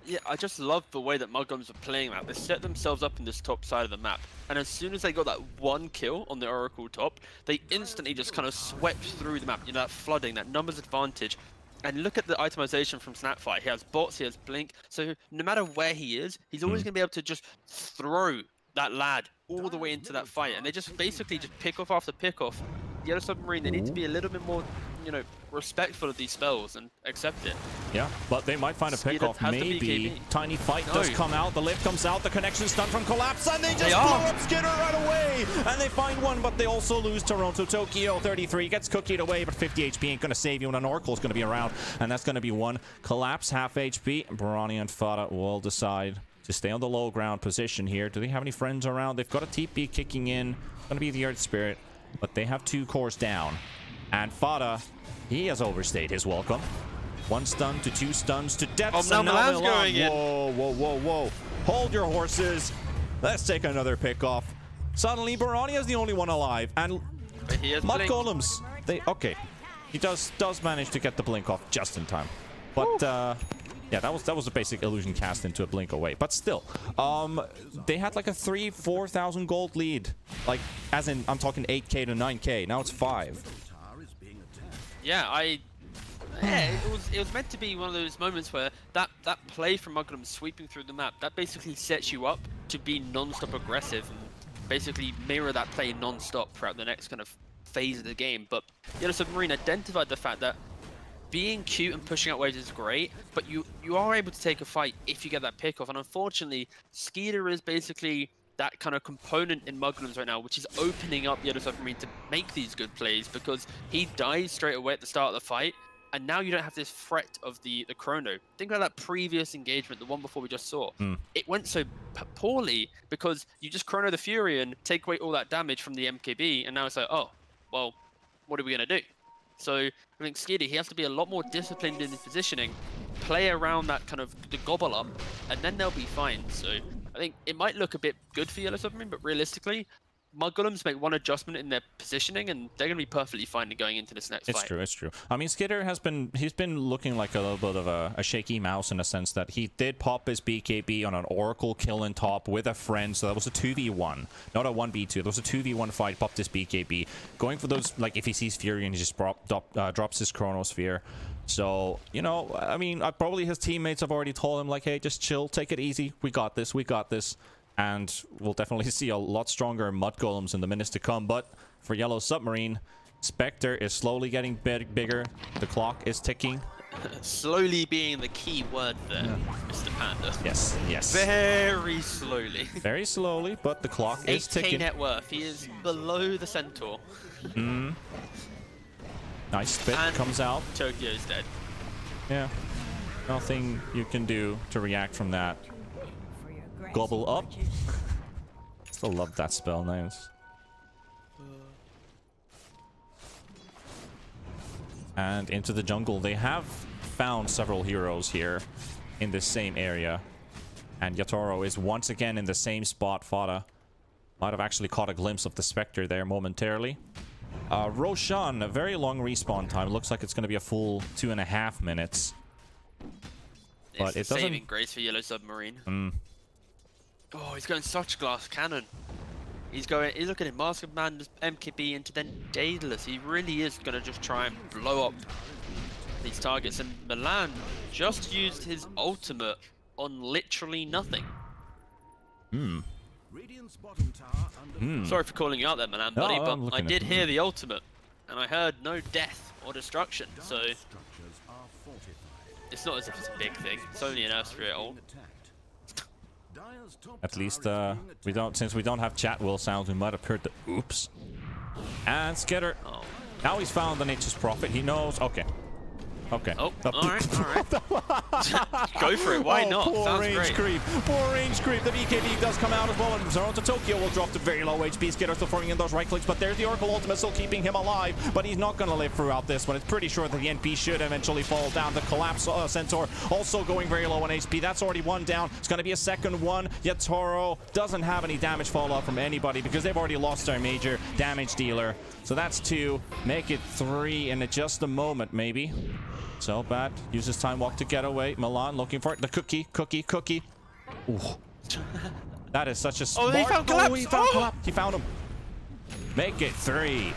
Yeah, I just love the way that mudgolems are playing that. They set themselves up in this top side of the map, and as soon as they got that 1 kill on the Oracle top, they instantly just kind of swept through the map. You know, that flooding, that numbers advantage. And look at the itemization from Snapfire. He has bots, he has blink, so no matter where he is, he's always going to be able to just throw that lad all the way into that fight. And they just basically just pick off after pick off. Yellow Submarine, they need to be a little bit more, you know, respectful of these spells and accept it. Yeah, but they might find a pick off. Maybe Tiny Fight does come out. The lift comes out. The connection's done from Collapse, and they just blow up Skitter right away. And they find one, but they also lose Toronto. Tokyo 33 gets cookied away, but 50 HP ain't gonna save you, and an Oracle's gonna be around, and that's gonna be one. Collapse half HP. Barani and Fada will decide to stay on the low ground position here. Do they have any friends around? They've got a TP kicking in. Gonna be the Earth Spirit, but they have 2 cores down. And Fada, he has overstayed his welcome. 1 stun to 2 stuns to death. Oh, now Milan's going in. Whoa. Hold your horses. Let's take another pick off. Suddenly, Barani is the only one alive. And mudgolems, okay. He does manage to get the blink off just in time. But yeah, that was a basic illusion cast into a blink away. But still, they had like a 3,000-4,000 gold lead. Like, as in, I'm talking 8k to 9k. Now it's 5. Yeah, it was meant to be one of those moments where that play from mudgolem sweeping through the map, that basically sets you up to be non-stop aggressive and basically mirror that play non-stop throughout the next kind of phase of the game. But Yellow Submarine identified the fact that being cute and pushing out waves is great, but you are able to take a fight if you get that pick off. And unfortunately, Skeeter is basically that kind of component in mudgolems right now, which is opening up Yellow Submarine to make these good plays, because he dies straight away at the start of the fight, and now you don't have this threat of the chrono. Think about that previous engagement, the one before we just saw. It went so poorly because you just chrono the Fury and take away all that damage from the MKB, and now it's like, oh, well, what are we going to do? So I think Skiddy, he has to be a lot more disciplined in his positioning, play around that kind of the gobble up, and then they'll be fine. So I think it might look a bit good for Yellow Submarine, but realistically, mudgolems make one adjustment in their positioning, and they're going to be perfectly fine going into this next fight. It's true. I mean, Skitter he's been looking like a little bit of a shaky mouse in a sense that he did pop his BKB on an Oracle kill in top with a friend, so that was a 2v1, not a 1v2. It was a 2v1 fight, popped his BKB. Going for those, like if he sees Fury and he just drops his Chronosphere. So, you know, I mean, probably his teammates have already told him, like, hey, just chill, take it easy, we got this. And we'll definitely see a lot stronger mudgolems in the minutes to come. But for Yellow Submarine, Spectre is slowly getting bigger. The clock is ticking. Slowly being the key word there, Mr. Panda. Yes. Very slowly. Very slowly, but the clock is ticking. 8k net worth. He is below the Centaur. Nice spit comes out. Tokyo's dead. Yeah. Nothing you can do to react from that. Gobble up. Still love that spell, nice. And into the jungle. They have found several heroes here in this same area. And Yatoro is once again in the same spot. Fada might have actually caught a glimpse of the Spectre there momentarily. Roshan, a very long respawn time. Looks like it's going to be a full 2.5 minutes. but it doesn't. Saving grace for Yellow Submarine. Oh, he's going such glass cannon. He's looking at Mask of Madness, MKB, into then Daedalus. He really is going to just try and blow up these targets. And Milan just used his ultimate on literally nothing. Sorry for calling you out there, Milan, buddy, but I did hear the ultimate. And I heard no death or destruction, so it's not as if it's a big thing. It's only an Earth Sphere ult. At least since we don't have chat will sounds, we might have heard the oops. And Skitter. Oh. Now he's found the Nature's Prophet. He knows. Okay. Okay. Oh, alright. Go for it, why not? Poor Sounds range great. creep. Poor range creep. The BKB does come out as well, and Toronto Tokyo will drop to very low HP. Skitter still throwing in those right clicks, but there's the Oracle ultimate still keeping him alive, but he's not going to live throughout this one. It's pretty sure that the NP should eventually fall down. The Collapse Centaur also going very low on HP. That's already one down. It's going to be a second one. Yet Toro doesn't have any damage fallout from anybody because they've already lost their major damage dealer. So that's 2. Make it 3 in just a moment, maybe. So bad. Uses Time Walk to get away. Milan looking for it. The cookie. Ooh. That is such a smart... Oh, he found Collapse! He found him. Make it 3.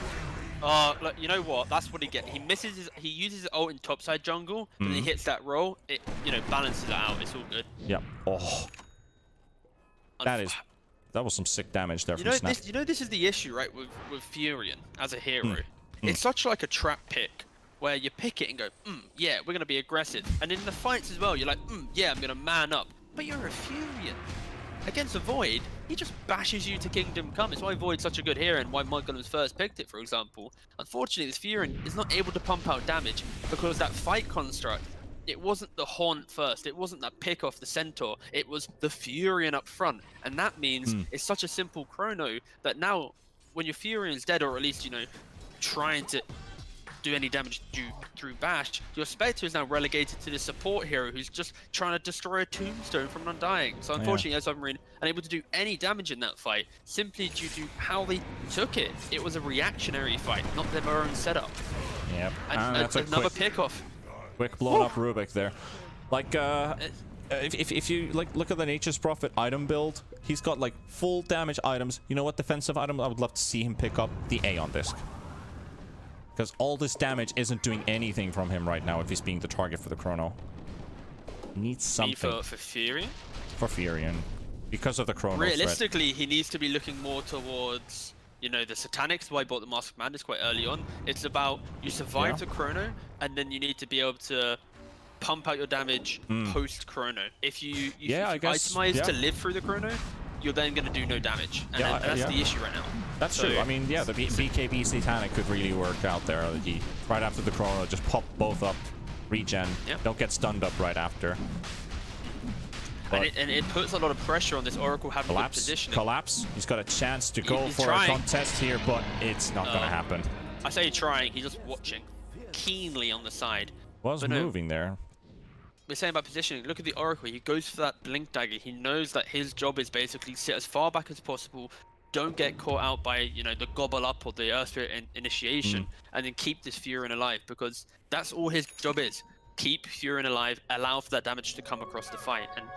Look, you know what? That's what he gets. He misses his... He uses his ult in topside jungle, and he hits that roll. It, balances it out. It's all good. Yep. Oh. That was some sick damage there from Snap. This is the issue, right, with Furion as a hero. It's such like a trap pick, where you pick it and go, yeah, we're going to be aggressive. And in the fights as well, you're like, yeah, I'm going to man up. But you're a Furion. Against a Void, he just bashes you to Kingdom Come. It's why Void's such a good hero and why mudgolems first picked it, for example. Unfortunately, this Furion is not able to pump out damage because that fight construct, it wasn't the Haunt first. It wasn't that pick off the Centaur. It was the Furion up front. And that means it's such a simple chrono that now, when your Furion's dead, or at least, trying to do any damage through bash, your Spectre is now relegated to the support hero who's just trying to destroy a tombstone from undying. So unfortunately, as Submarine unable to do any damage in that fight simply due to how they took it. It was a reactionary fight, not their own setup. Yep. And that's another pick-off. Quick blown up Rubik there. Like if you look at the Nature's Prophet item build, he's got like full damage items. You know what defensive item I would love to see him pick up? The Aeon Disc. Because all this damage isn't doing anything from him right now if he's being the target for the Chrono. He needs something. For Furion? For Furion. Because of the Chrono Realistically, he needs to be looking more towards, the Satanics, why I bought the Mask of Madness quite early on. It's about you survive the Chrono, and then you need to be able to pump out your damage post-Chrono. If you itemize to live through the Chrono, you're then going to do no damage. And that's the issue right now. That's true. I mean, yeah, the BKB Satanic could really work out there. He, right after the Chrono, just pop both up, regen. Don't get stunned up right after. And it puts a lot of pressure on this Oracle having good positioning. Collapse. He's got a chance to go for a contest here, but it's not going to happen. I say trying. He's just watching keenly on the side. Was moving there. We're saying about positioning. Look at the Oracle. He goes for that Blink Dagger. He knows that his job is basically sit as far back as possible. Don't get caught out by, the Gobble Up or the Earth Spirit initiation. And then keep this Furion alive. Because that's all his job is. Keep Furion alive. Allow for that damage to come across the fight. And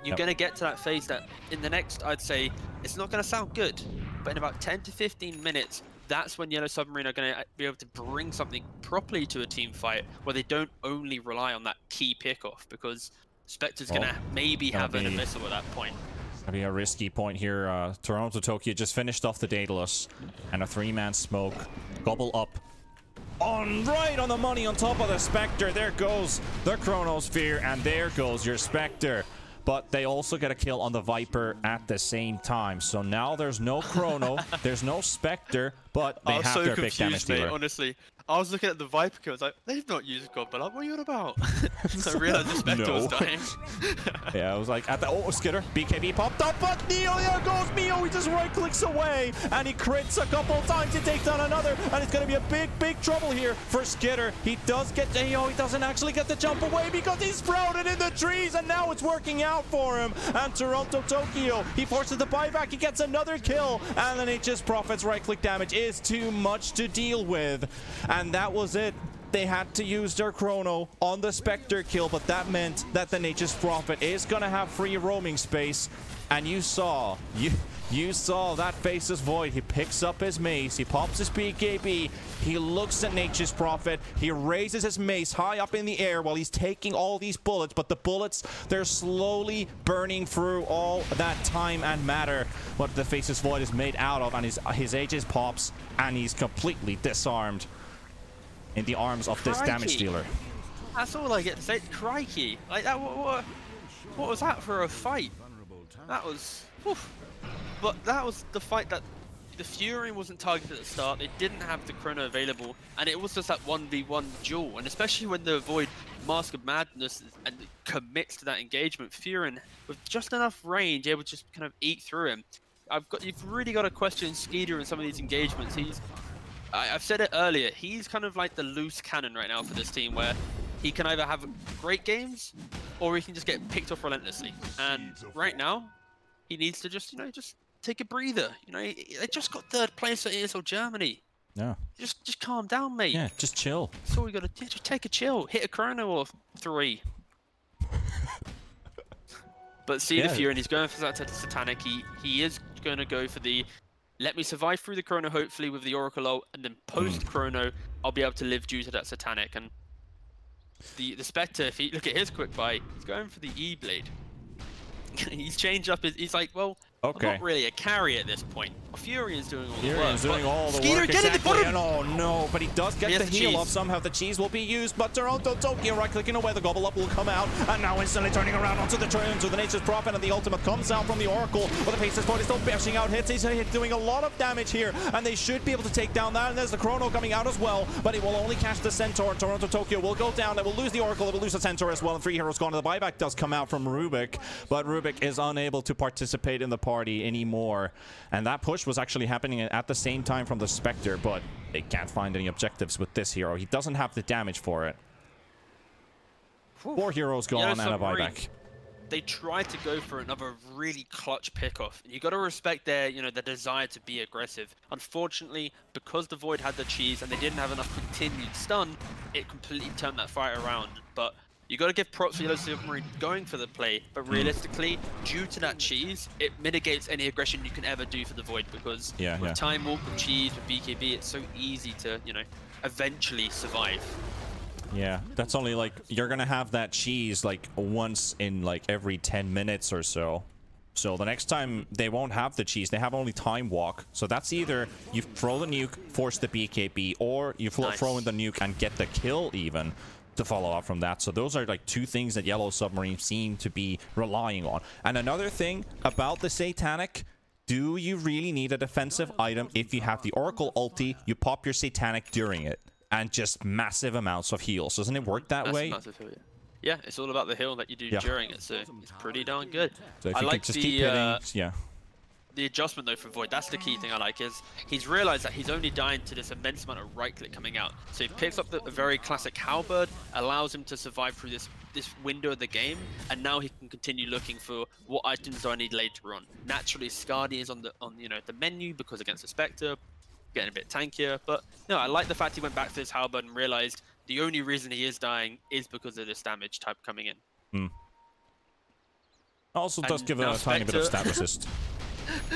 you're going to get to that phase that in the next, I'd say, it's not going to sound good. But in about 10 to 15 minutes, that's when Yellow Submarine are going to be able to bring something properly to a team fight where they don't only rely on that key pickoff, because Spectre's going to maybe have an Abyssal at that point. That'd be a risky point here. Toronto Tokyo just finished off the Daedalus and a 3-man smoke. Gobble up. Right on the money on top of the Spectre. There goes the Chronosphere, and there goes your Spectre. But they also get a kill on the Viper at the same time. So now there's no Chrono, there's no Spectre, but they have their big damage dealer. Honestly, I was looking at the Viper kill. I was like, they've not used Gobble Up. What are you on about? So I realized the Spectre was dying. Yeah, I was like, Skitter, BKB popped up, but Neo, there goes Neo. He just right clicks away, and he crits a couple times. He takes down another, and it's going to be a big trouble here for Skitter. He does get, he doesn't actually get the jump away because he's sprouted in the trees, and now it's working out for him. And Toronto Tokyo, he forces the buyback. He gets another kill, and then it just profits right click damage is too much to deal with. And that was it. they had to use their chrono on the Spectre kill, but that meant that the Nature's Prophet is gonna have free roaming space. And you saw that Faceless Void. He picks up his mace, he pops his BKB, he looks at Nature's Prophet, he raises his mace high up in the air while he's taking all these bullets, but the bullets, they're slowly burning through all that time and matter what the Faceless Void is made out of, and his Aegis pops, and he's completely disarmed in the arms of this damage dealer. That's all I get to say. Crikey. Like that, what was that for a fight? That was, oof. But that was the fight that the Fury wasn't targeted at the start. They didn't have the chrono available, and it was just that 1v1 duel. And especially when the Void Mask of Madness and commits to that engagement, Fury with just enough range, able to just kind of eat through him. You've really got to question Skeeter in some of these engagements. I've said it earlier. He's kind of like the loose cannon right now for this team, where he can either have great games or he can just get picked off relentlessly. And right now, he needs to just, just take a breather. They just got 3rd place at ESL Germany. Yeah. Just calm down, mate. Yeah, just chill. That's all we got to do. Just take a chill. Hit a chrono or 3. But see the Fury, and he's going for that Satanic. He is going to go for the let me survive through the chrono, hopefully, with the Oracle ult, and then post-chrono, I'll be able to live due to that Satanic. And the Spectre, if you look at his quick buy, he's going for the E-Blade. He's changed up he's like, well, okay. I'm not really a carry at this point. Fury is doing all the work. Fury is doing all the Skeeter, work, get exactly. in the bottom! Oh no, but he does get the heal up. Somehow the cheese will be used, but Toronto Tokyo right-clicking away. The gobble up will come out, and now instantly turning around onto the Nature's Prophet, and the ultimate comes out from the Oracle. But the Faceless Void is still bashing out hits. He's doing a lot of damage here, and they should be able to take down that. And there's the Chrono coming out as well, but it will only catch the Centaur. Toronto Tokyo will go down. They will lose the Oracle. They will lose the Centaur as well, and 3 heroes gone. The buyback does come out from Rubik, but Rubik is unable to participate in the party anymore. And that push was actually happening at the same time from the Spectre, but they can't find any objectives with this hero. He doesn't have the damage for it. 4 heroes gone and a buyback. They tried to go for another really clutch pickoff. You got to respect their, their desire to be aggressive. Unfortunately, because the Void had the cheese and they didn't have enough continued stun, it completely turned that fight around. But you got to give props to Yellow Submarine going for the play, but realistically, due to that cheese, it mitigates any aggression you can ever do for the Void, because with Time Walk, with cheese, with BKB, it's so easy to, eventually survive. Yeah, that's only like, you're gonna have that cheese like once in like every 10 minutes or so. So the next time they won't have the cheese, they have only Time Walk. So that's either you throw the nuke, force the BKB, or you throw in the nuke and get the kill even to follow up from that. So those are like 2 things that Yellow Submarine seem to be relying on. And another thing about the Satanic, do you really need a defensive item? If you have the Oracle ulti, you pop your Satanic during it, and just massive amounts of heals. Doesn't it work that way? Massive heal, yeah, it's all about the heal that you do during it, so it's pretty darn good. So if I like just keep hitting, the adjustment though for Void, that's the key thing I like, is he's realized that he's only dying to this immense amount of right click coming out. So he picks up a very classic Halberd, allows him to survive through this window of the game, and now he can continue looking for what items do I need later on. Naturally, Skadi is on the menu because against the Spectre, getting a bit tankier, but no, I like the fact he went back to his Halberd and realized the only reason he is dying is because of this damage type coming in. Also does give a tiny bit of stat resist.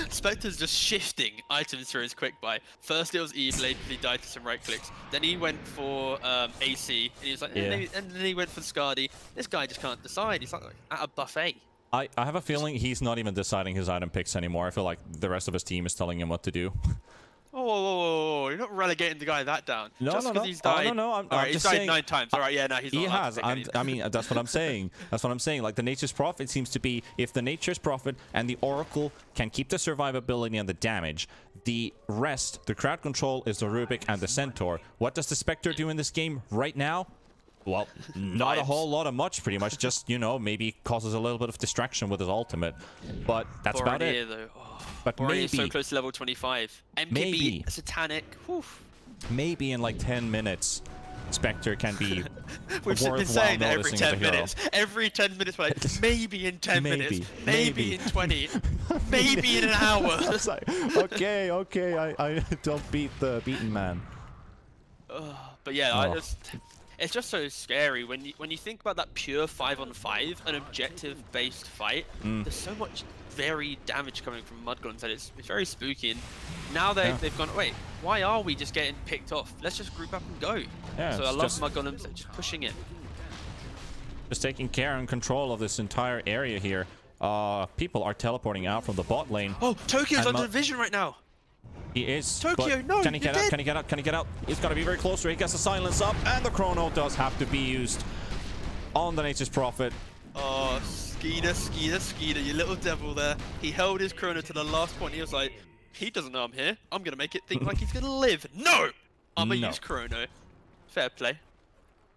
Spectre's just shifting items through his quick buy. First it was E-Blade, he died to some right clicks. Then he went for AC, and he was like, and then he went for Skadi. This guy just can't decide. He's like at a buffet. I have a feeling he's not even deciding his item picks anymore. I feel like the rest of his team is telling him what to do. Oh, you're not relegating the guy that down. No, just no. He's died. I'm he's just died saying, 9 times. All right, yeah, no, he's not. He has. I mean, that's what I'm saying. That's what I'm saying. Like, the Nature's Prophet seems to be, if the Nature's Prophet and the Oracle can keep the survivability and the damage, the rest, the crowd control, is the Rubik and the Centaur. What does the Spectre do in this game right now? Well, not a whole lot of much, pretty much. Just, maybe causes a little bit of distraction with his ultimate. But that's about it. Though. Oh. But maybe so close to level 25. MKB, maybe Satanic. Whew. Maybe in like 10 minutes, Spectre can be We've been saying that every 10 minutes. Every 10 minutes, we're like, maybe in 10 minutes, maybe in 20, maybe in an hour. Like, okay, I don't beat the beaten man. But yeah, it's just so scary when you think about that pure 5-on-5, an objective-based fight. There's so much varied damage coming from mudgolems that it's very spooky. And now they've gone, wait, why are we just getting picked off? Let's just group up and go. Yeah, so I love mudgolems just pushing it. Just taking care and control of this entire area here. People are teleporting out from the bot lane. Oh, Tokyo's under vision right now. He is. Tokyo, no, can he get out? Can he get out? Can he get out? He's got to be very close where he gets the silence up, and the chrono does have to be used on the Nature's Prophet. Oh, Skeeter, you little devil there. He held his chrono to the last point. He was like, he doesn't know I'm here. I'm going to make it think like he's going to live. No! I'm going to use chrono. Fair play.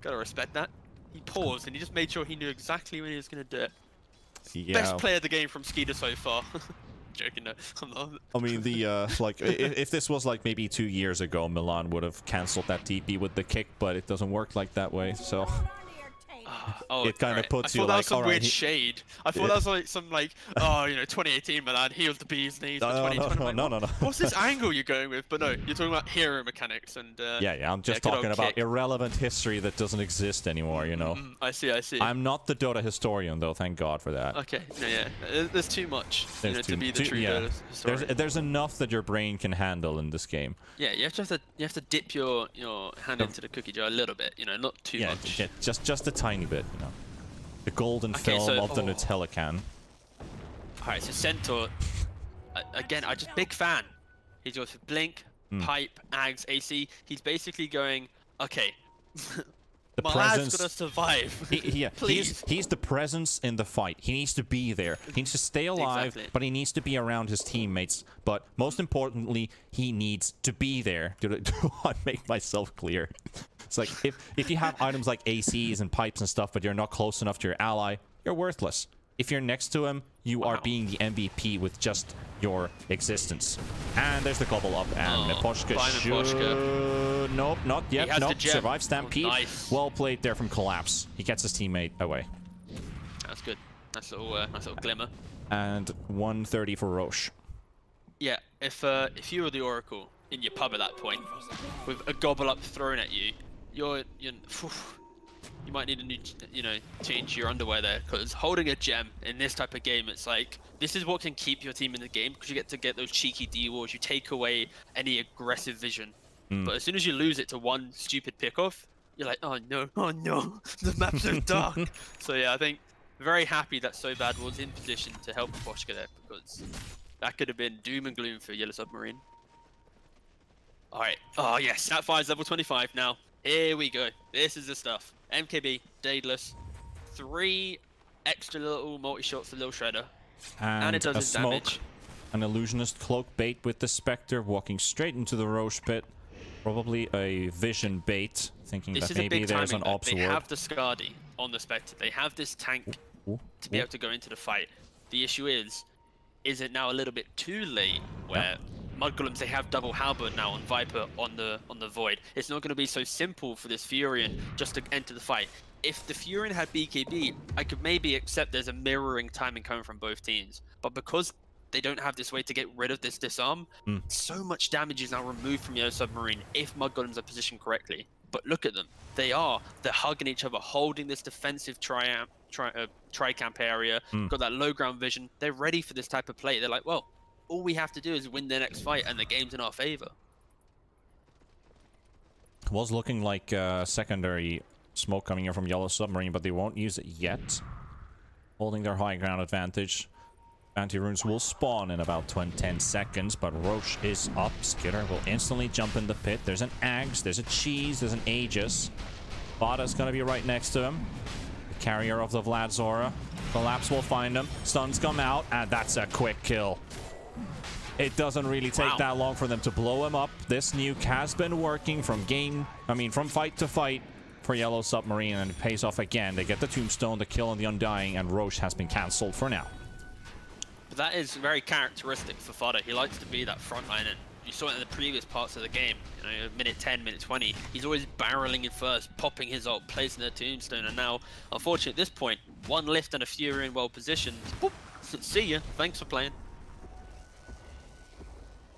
Gotta respect that. He paused and he just made sure he knew exactly when he was going to do it. Yeah. Best player of the game from Skeeter so far. Joking, no, I'm not. I mean, the like, if this was like maybe 2 years ago, Milan would have cancelled that TP with the kick, but it doesn't work like that way. So it kind of puts you like, I thought that was some weird shade. I thought that was like some oh, you know, 2018 Milan healed the bee's knees. No. What's this angle you're going with? But no, you're talking about hero mechanics and. Yeah, I'm just talking about irrelevant history that doesn't exist anymore. You know. I see. I'm not the Dota historian though. Thank God for that. Okay. Yeah. There's too much. To be the true Dota historian. There's enough that your brain can handle in this game. Yeah, you have to dip your hand into the cookie jar a little bit. You know, not too much. Yeah, just a tiny bit. You know, the golden film of the Nutella can. Alright, so Centaur, again, I'm just big fan. He goes for Blink, Pipe, Ags, AC. He's basically going, okay, my lad's gonna survive. Please. He's the presence in the fight. He needs to be there. He needs to stay alive, but he needs to be around his teammates. But most importantly, he needs to be there. Do I make myself clear? It's like, if you have items like ACs and pipes and stuff, but you're not close enough to your ally, you're worthless. If you're next to him, you are being the MVP with just your existence. And there's the gobble up, and Miposhka should... Nope, not yet. Nope, survive Stampede. Nice. Well played there from Collapse. He gets his teammate away. That's good. Nice little glimmer. And 130 for Roche. Yeah, if you were the Oracle in your pub at that point, with a gobble up thrown at you, you might need a new, change your underwear there, because holding a gem in this type of game, it's like, this is what can keep your team in the game, because you get those cheeky D-walls, you take away any aggressive vision. But as soon as you lose it to one stupid pickoff, you're like, oh no, the map's so dark. So yeah, I think very happy that So Bad was in position to help Boschka there, because that could have been doom and gloom for Yellow Submarine. Alright, oh yes, Sapphire's level 25 now. Here we go. This is the stuff. MKB, Daedalus, 3 extra little multi-shots, a little shredder, and it does its damage. An illusionist cloak bait with the Spectre walking straight into the Roche pit. Probably a vision bait, thinking that maybe there's an ops ward. They have the Skadi on the Spectre. They have this tank to be able to go into the fight. The issue is it now a little bit too late where mudgolems, they have double halberd now on Viper on the Void. It's not going to be so simple for this Furion just to enter the fight. If the Furion had BKB, I could maybe accept there's a mirroring timing coming from both teams. But because they don't have this way to get rid of this disarm, so much damage is now removed from Yellow Submarine if mudgolems are positioned correctly. But look at them. They're hugging each other, holding this defensive tri-camp area, got that low ground vision. They're ready for this type of play. They're like, well, all we have to do is win the next fight and the game's in our favor. Was looking like secondary smoke coming in from Yellow Submarine, but they won't use it yet. Holding their high ground advantage. Anti-runes will spawn in about 10 seconds, but Roche is up. Skitter will instantly jump in the pit. There's an Ags, there's a Cheese, there's an Aegis. Bada's gonna be right next to him. The carrier of the Vlad Zora. Collapse will find him. Stuns come out, and that's a quick kill. It doesn't really take that long for them to blow him up. This nuke has been working from fight to fight for Yellow Submarine, and it pays off again. They get the Tombstone, the kill on the Undying, and Roche has been cancelled for now. But that is very characteristic for Fodder. He likes to be that frontliner. You saw it in the previous parts of the game. Minute 10, minute 20. He's always barreling in first, popping his ult, placing the Tombstone, and now, unfortunately at this point, one lift and a Furion well positioned. Boop. See ya. Thanks for playing.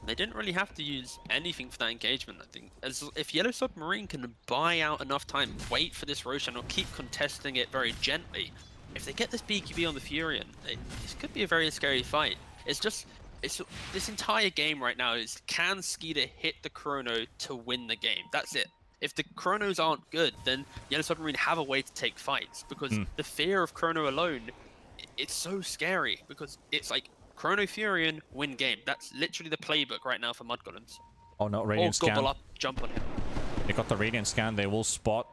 They didn't really have to use anything for that engagement, I think. As if Yellow Submarine can buy out enough time, wait for this Roshan, or keep contesting it very gently, if they get this BQB on the Furion, this could be a very scary fight. It's this entire game right now is, can Skeeter hit the Chrono to win the game? That's it. If the Chronos aren't good, then Yellow Submarine have a way to take fights, because the fear of Chrono alone, it's so scary, because it's like Chrono Furion, win game. That's literally the playbook right now for mudgolems. Oh no, Radiant scan. Gobble up, jump on him. They got the Radiant scan, they will spot.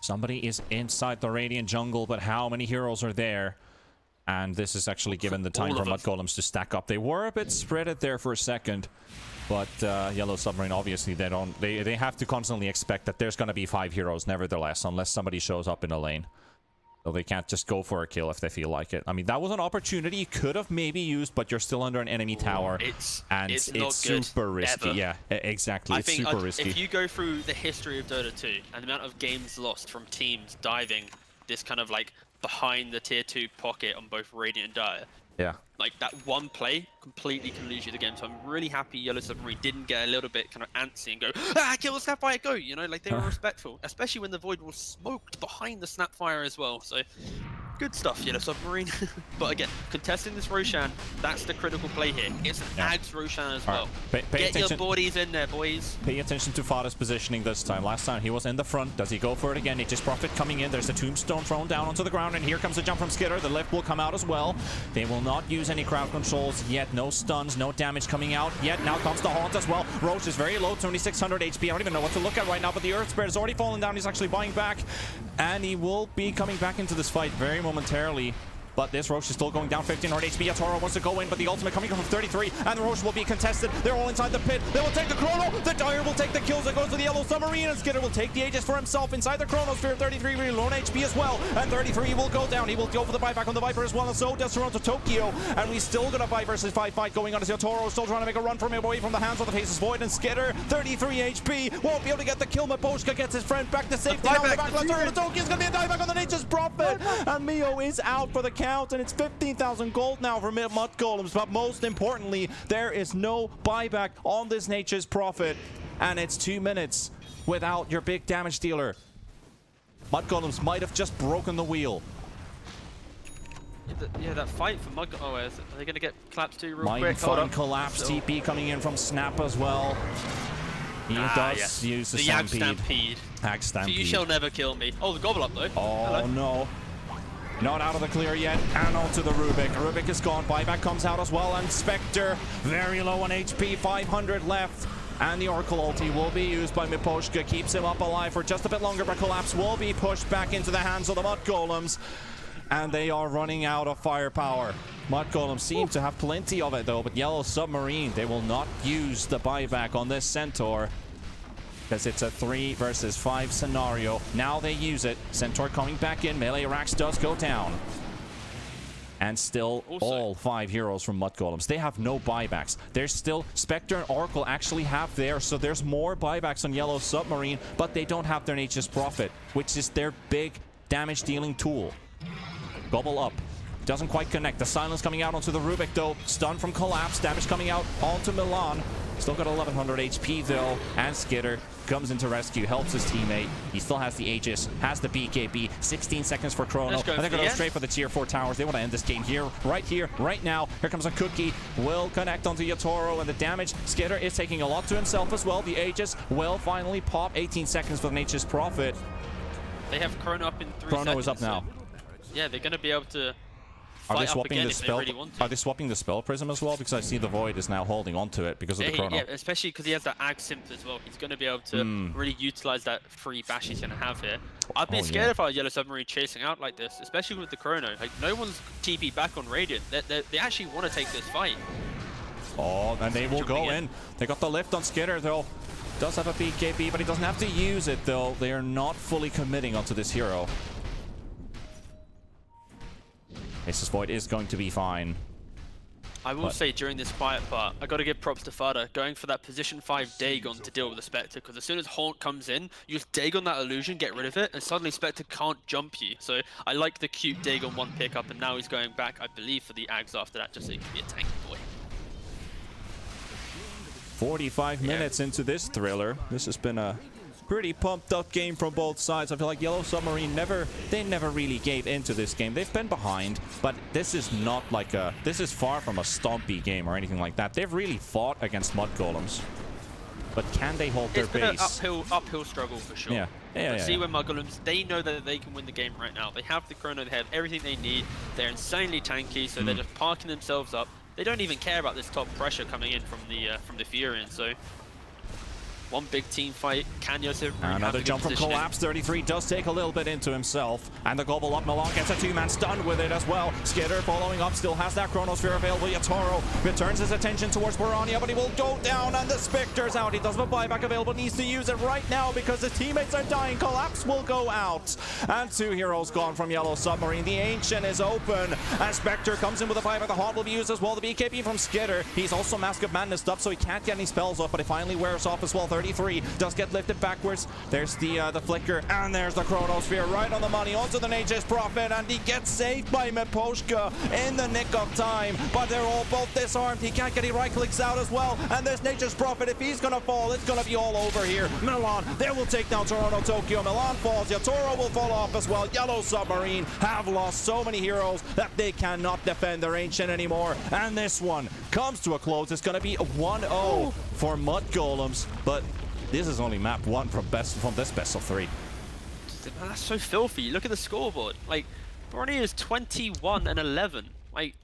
Somebody is inside the Radiant jungle, but how many heroes are there? And this is actually given the time for mudgolems to stack up. They were a bit spreaded there for a second. But Yellow Submarine, obviously, they have to constantly expect that there's going to be 5 heroes, nevertheless, unless somebody shows up in a lane. So they can't just go for a kill if they feel like it. I mean, that was an opportunity you could have maybe used, but you're still under an enemy tower. It's super risky. Ever. Yeah, exactly. It's super risky. If you go through the history of Dota 2 and the amount of games lost from teams diving this kind of like behind the tier 2 pocket on both Radiant and Dire, yeah, like that one play completely can lose you the game. So I'm really happy Yellow Submarine didn't get a little bit kind of antsy and go, kill the Snapfire, go! You know, like they were respectful, especially when the Void was smoked behind the Snapfire as well. So good stuff, Yellow Submarine. But again, contesting this Roshan, that's the critical play here. It's an Ags Roshan as well. Get your bodies in there, boys. Pay attention to Fada's positioning this time. Last time he was in the front. Does he go for it again? Aegis Prophet coming in. There's a tombstone thrown down onto the ground, and here comes a jump from Skitter. The lift will come out as well. They will not use any crowd controls yet. No stuns, no damage coming out yet. Now comes the Haunt as well. Roche is very low, 2600 HP. I don't even know what to look at right now, but the Earth Spirit has already fallen down. He's actually buying back, and he will be coming back into this fight very momentarily. But this Roche is still going down 1500 HP. Yatoro wants to go in, but the ultimate coming from 33, and the Roche will be contested. They're all inside the pit. They will take the Chrono. The Dire will take the kills. It goes to the Yellow Submarine, and Skitter will take the Aegis for himself inside the Chronosphere. 33 really low on HP as well, and 33 will go down. He will go for the buyback on the Viper as well, and so does Toronto Tokyo. And we still got a 5 versus 5 fight going on as Yatoro still trying to make a run from him away from the hands of the Faceless Void, and Skitter, 33 HP, won't be able to get the kill. Maposhka gets his friend back to safety. Now the back of Toronto Tokyo is going to be a dieback on the Nature's Prophet, and Mio is out for the count, and it's 15,000 gold now for mudgolems. But most importantly, there is no buyback on this Nature's Prophet, and it's 2 minutes without your big damage dealer. Mudgolems might have just broken the wheel. Yeah, that fight for Mudgolems. Oh, are they going to get collapsed too real quick? Mindful collapse. TP coming in from Snap as well. He does use the Stampede. Ag Stampede. So you shall never kill me. Oh, the gobble up though. Oh, hello. No. Not out of the clear yet, and onto the Rubik. Rubik is gone. Buyback comes out as well, and Spectre very low on HP, 500 left. And the Oracle ulti will be used by Miposhka, keeps him up alive for just a bit longer, but Collapse will be pushed back into the hands of the Mudgolems. And they are running out of firepower. Mudgolems seem to have plenty of it though, but Yellow Submarine, they will not use the buyback on this Centaur, because it's a 3 versus 5 scenario. Now they use it. Centaur coming back in. Melee Rax does go down. And still all 5 heroes from Mudgolems. They have no buybacks. There's still Spectre and Oracle actually have theirs, so there's more buybacks on Yellow Submarine, but they don't have their Nature's Prophet, which is their big damage dealing tool. Gobble up. Doesn't quite connect. The silence coming out onto the Rubik though. Stun from Collapse. Damage coming out onto Milan. Still got 1100 HP though, and Skitter comes into rescue, helps his teammate. He still has the Aegis, has the BKB, 16 seconds for Chrono, and they're going to go straight for the tier 4 towers. They want to end this game here, right now. Here comes a Cookie, will connect onto Yatoro, and the damage, Skitter is taking a lot to himself as well. The Aegis will finally pop, 18 seconds for the Nature's Prophet. They have Chrono up in 3 seconds. Chrono is up now. Yeah, they're going to be able to Are they swapping the spell? Are they swapping the spell prism as well? Because I see the Void is now holding onto it because of the Chrono. Yeah, especially because he has that Ag Synth as well. He's going to be able to really utilize that free bash he's going to have here. I'd be scared if I was Yellow Submarine chasing out like this, especially with the Chrono. Like, no one's TP back on Radiant. They actually want to take this fight. Oh, and they will go in. They got the lift on Skitter though. Does have a BKB, but he doesn't have to use it though. They are not fully committing onto this hero. Aces Void is going to be fine. I will say during this quiet part, I got to give props to Fada going for that position 5 Dagon to deal with the Spectre, because as soon as Haunt comes in, you just Dagon that illusion, get rid of it, and suddenly Spectre can't jump you. So I like the cute Dagon 1 pickup, and now he's going back, I believe, for the Ags after that, just so he can be a tanky boy. 45 minutes into this thriller. This has been a pretty pumped up game from both sides. I feel like Yellow Submarine never really gave into this game. They've been behind, but this is not like a, this is far from a stompy game or anything like that. They've really fought against mudgolems. But can they hold their base? It's been an uphill struggle for sure. Yeah. See when mudgolems, they know that they can win the game right now. They have the chrono, they have everything they need. They're insanely tanky, so they're just parking themselves up. They don't even care about this top pressure coming in from the Furion. So one big team fight. Can Yosef another jump from Collapse. 33 does take a little bit into himself. And the gobble up. Milan gets a two-man stun with it as well. Skitter following up, still has that Chronosphere available. Yatoro returns his attention towards Barania, but he will go down, and the Spectre's out. He does have a buyback available, needs to use it right now because his teammates are dying. Collapse will go out. And 2 heroes gone from Yellow Submarine. The Ancient is open, and Spectre comes in with a buyback. The Haunt will be used as well. The BKB from Skitter. He's also Mask of Madness up, so he can't get any spells up, but it finally wears off as well. 33 does get lifted backwards. There's the flicker, and there's the Chronosphere right on the money onto the Nature's Prophet, and he gets saved by Meposhka in the nick of time, but they're all both disarmed. He can't get any right clicks out as well, and there's Nature's Prophet. If he's gonna fall, it's gonna be all over here. Milan, they will take down Toronto Tokyo. Milan falls. Yatoro will fall off as well. Yellow Submarine have lost so many heroes that they cannot defend their Ancient anymore, and this one comes to a close. It's gonna be a 1-0 for Mudgolems, but this is only map 1 from this best of 3. Man, that's so filthy. Look at the scoreboard. Like, Barania is 21-11. Like,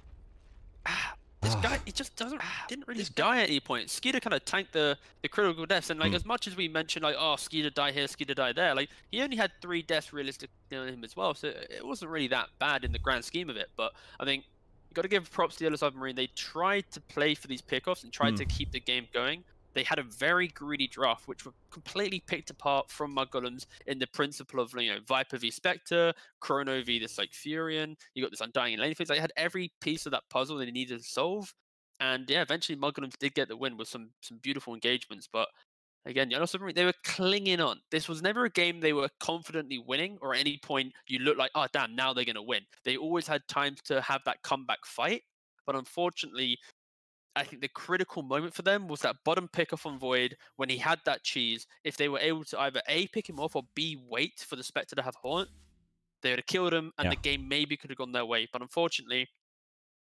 this guy, he just didn't really die at any point. Skeeter kind of tanked the critical deaths, and like as much as we mentioned, like, oh, Skeeter die here, Skeeter die there, like he only had 3 deaths realistically on him as well, so it wasn't really that bad in the grand scheme of it. But I think you got to give props to Yellow Submarine. They tried to play for these pickoffs and tried to keep the game going. They had a very greedy draft, which were completely picked apart from mudgolems in the principle of, you know, Viper v Spectre, Chrono v this like Furion. You got this Undying lane phase. They had every piece of that puzzle they needed to solve, and yeah, eventually mudgolems did get the win with some beautiful engagements. But again, Yellow Submarine, they were clinging on. This was never a game they were confidently winning, or at any point you look like, oh damn, now they're gonna win. They always had times to have that comeback fight, but unfortunately, I think the critical moment for them was that bottom pick off on Void when he had that cheese. If they were able to either A, pick him off, or B, wait for the Spectre to have Haunt, they would have killed him, and the game maybe could have gone their way. But unfortunately,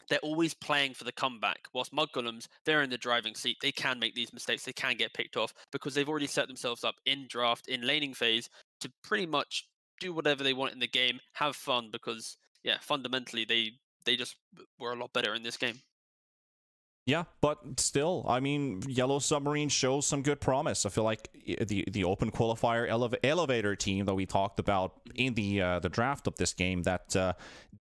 they're always playing for the comeback. Whilst mudgolems, they're in the driving seat. They can make these mistakes. They can get picked off because they've already set themselves up in draft, in laning phase, to pretty much do whatever they want in the game, have fun, because, yeah, fundamentally, they just were a lot better in this game. Yeah, but still, I mean, Yellow Submarine shows some good promise. I feel like the open qualifier elevator team that we talked about in the draft of this game, that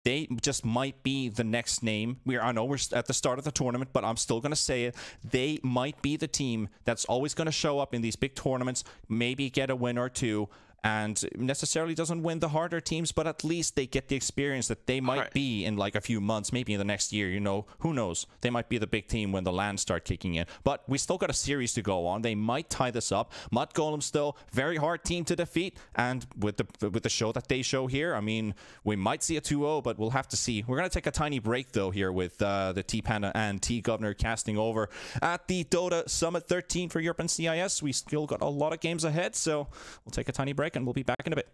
they just might be the next name. I know we're at the start of the tournament, but I'm still going to say it. They might be the team that's always going to show up in these big tournaments, maybe get a win or two, and necessarily doesn't win the harder teams, but at least they get the experience that they might be in like a few months, maybe in the next year, you know, who knows? They might be the big team when the lands start kicking in. But we still got a series to go on. They might tie this up. Mudgolem still very hard team to defeat, and with the show that they show here, I mean, we might see a 2-0, but we'll have to see. We're gonna take a tiny break though here with the T-Panda and TeaGuvnor casting over at the Dota Summit 13 for Europe and CIS. We still got a lot of games ahead, so we'll take a tiny break and we'll be back in a bit.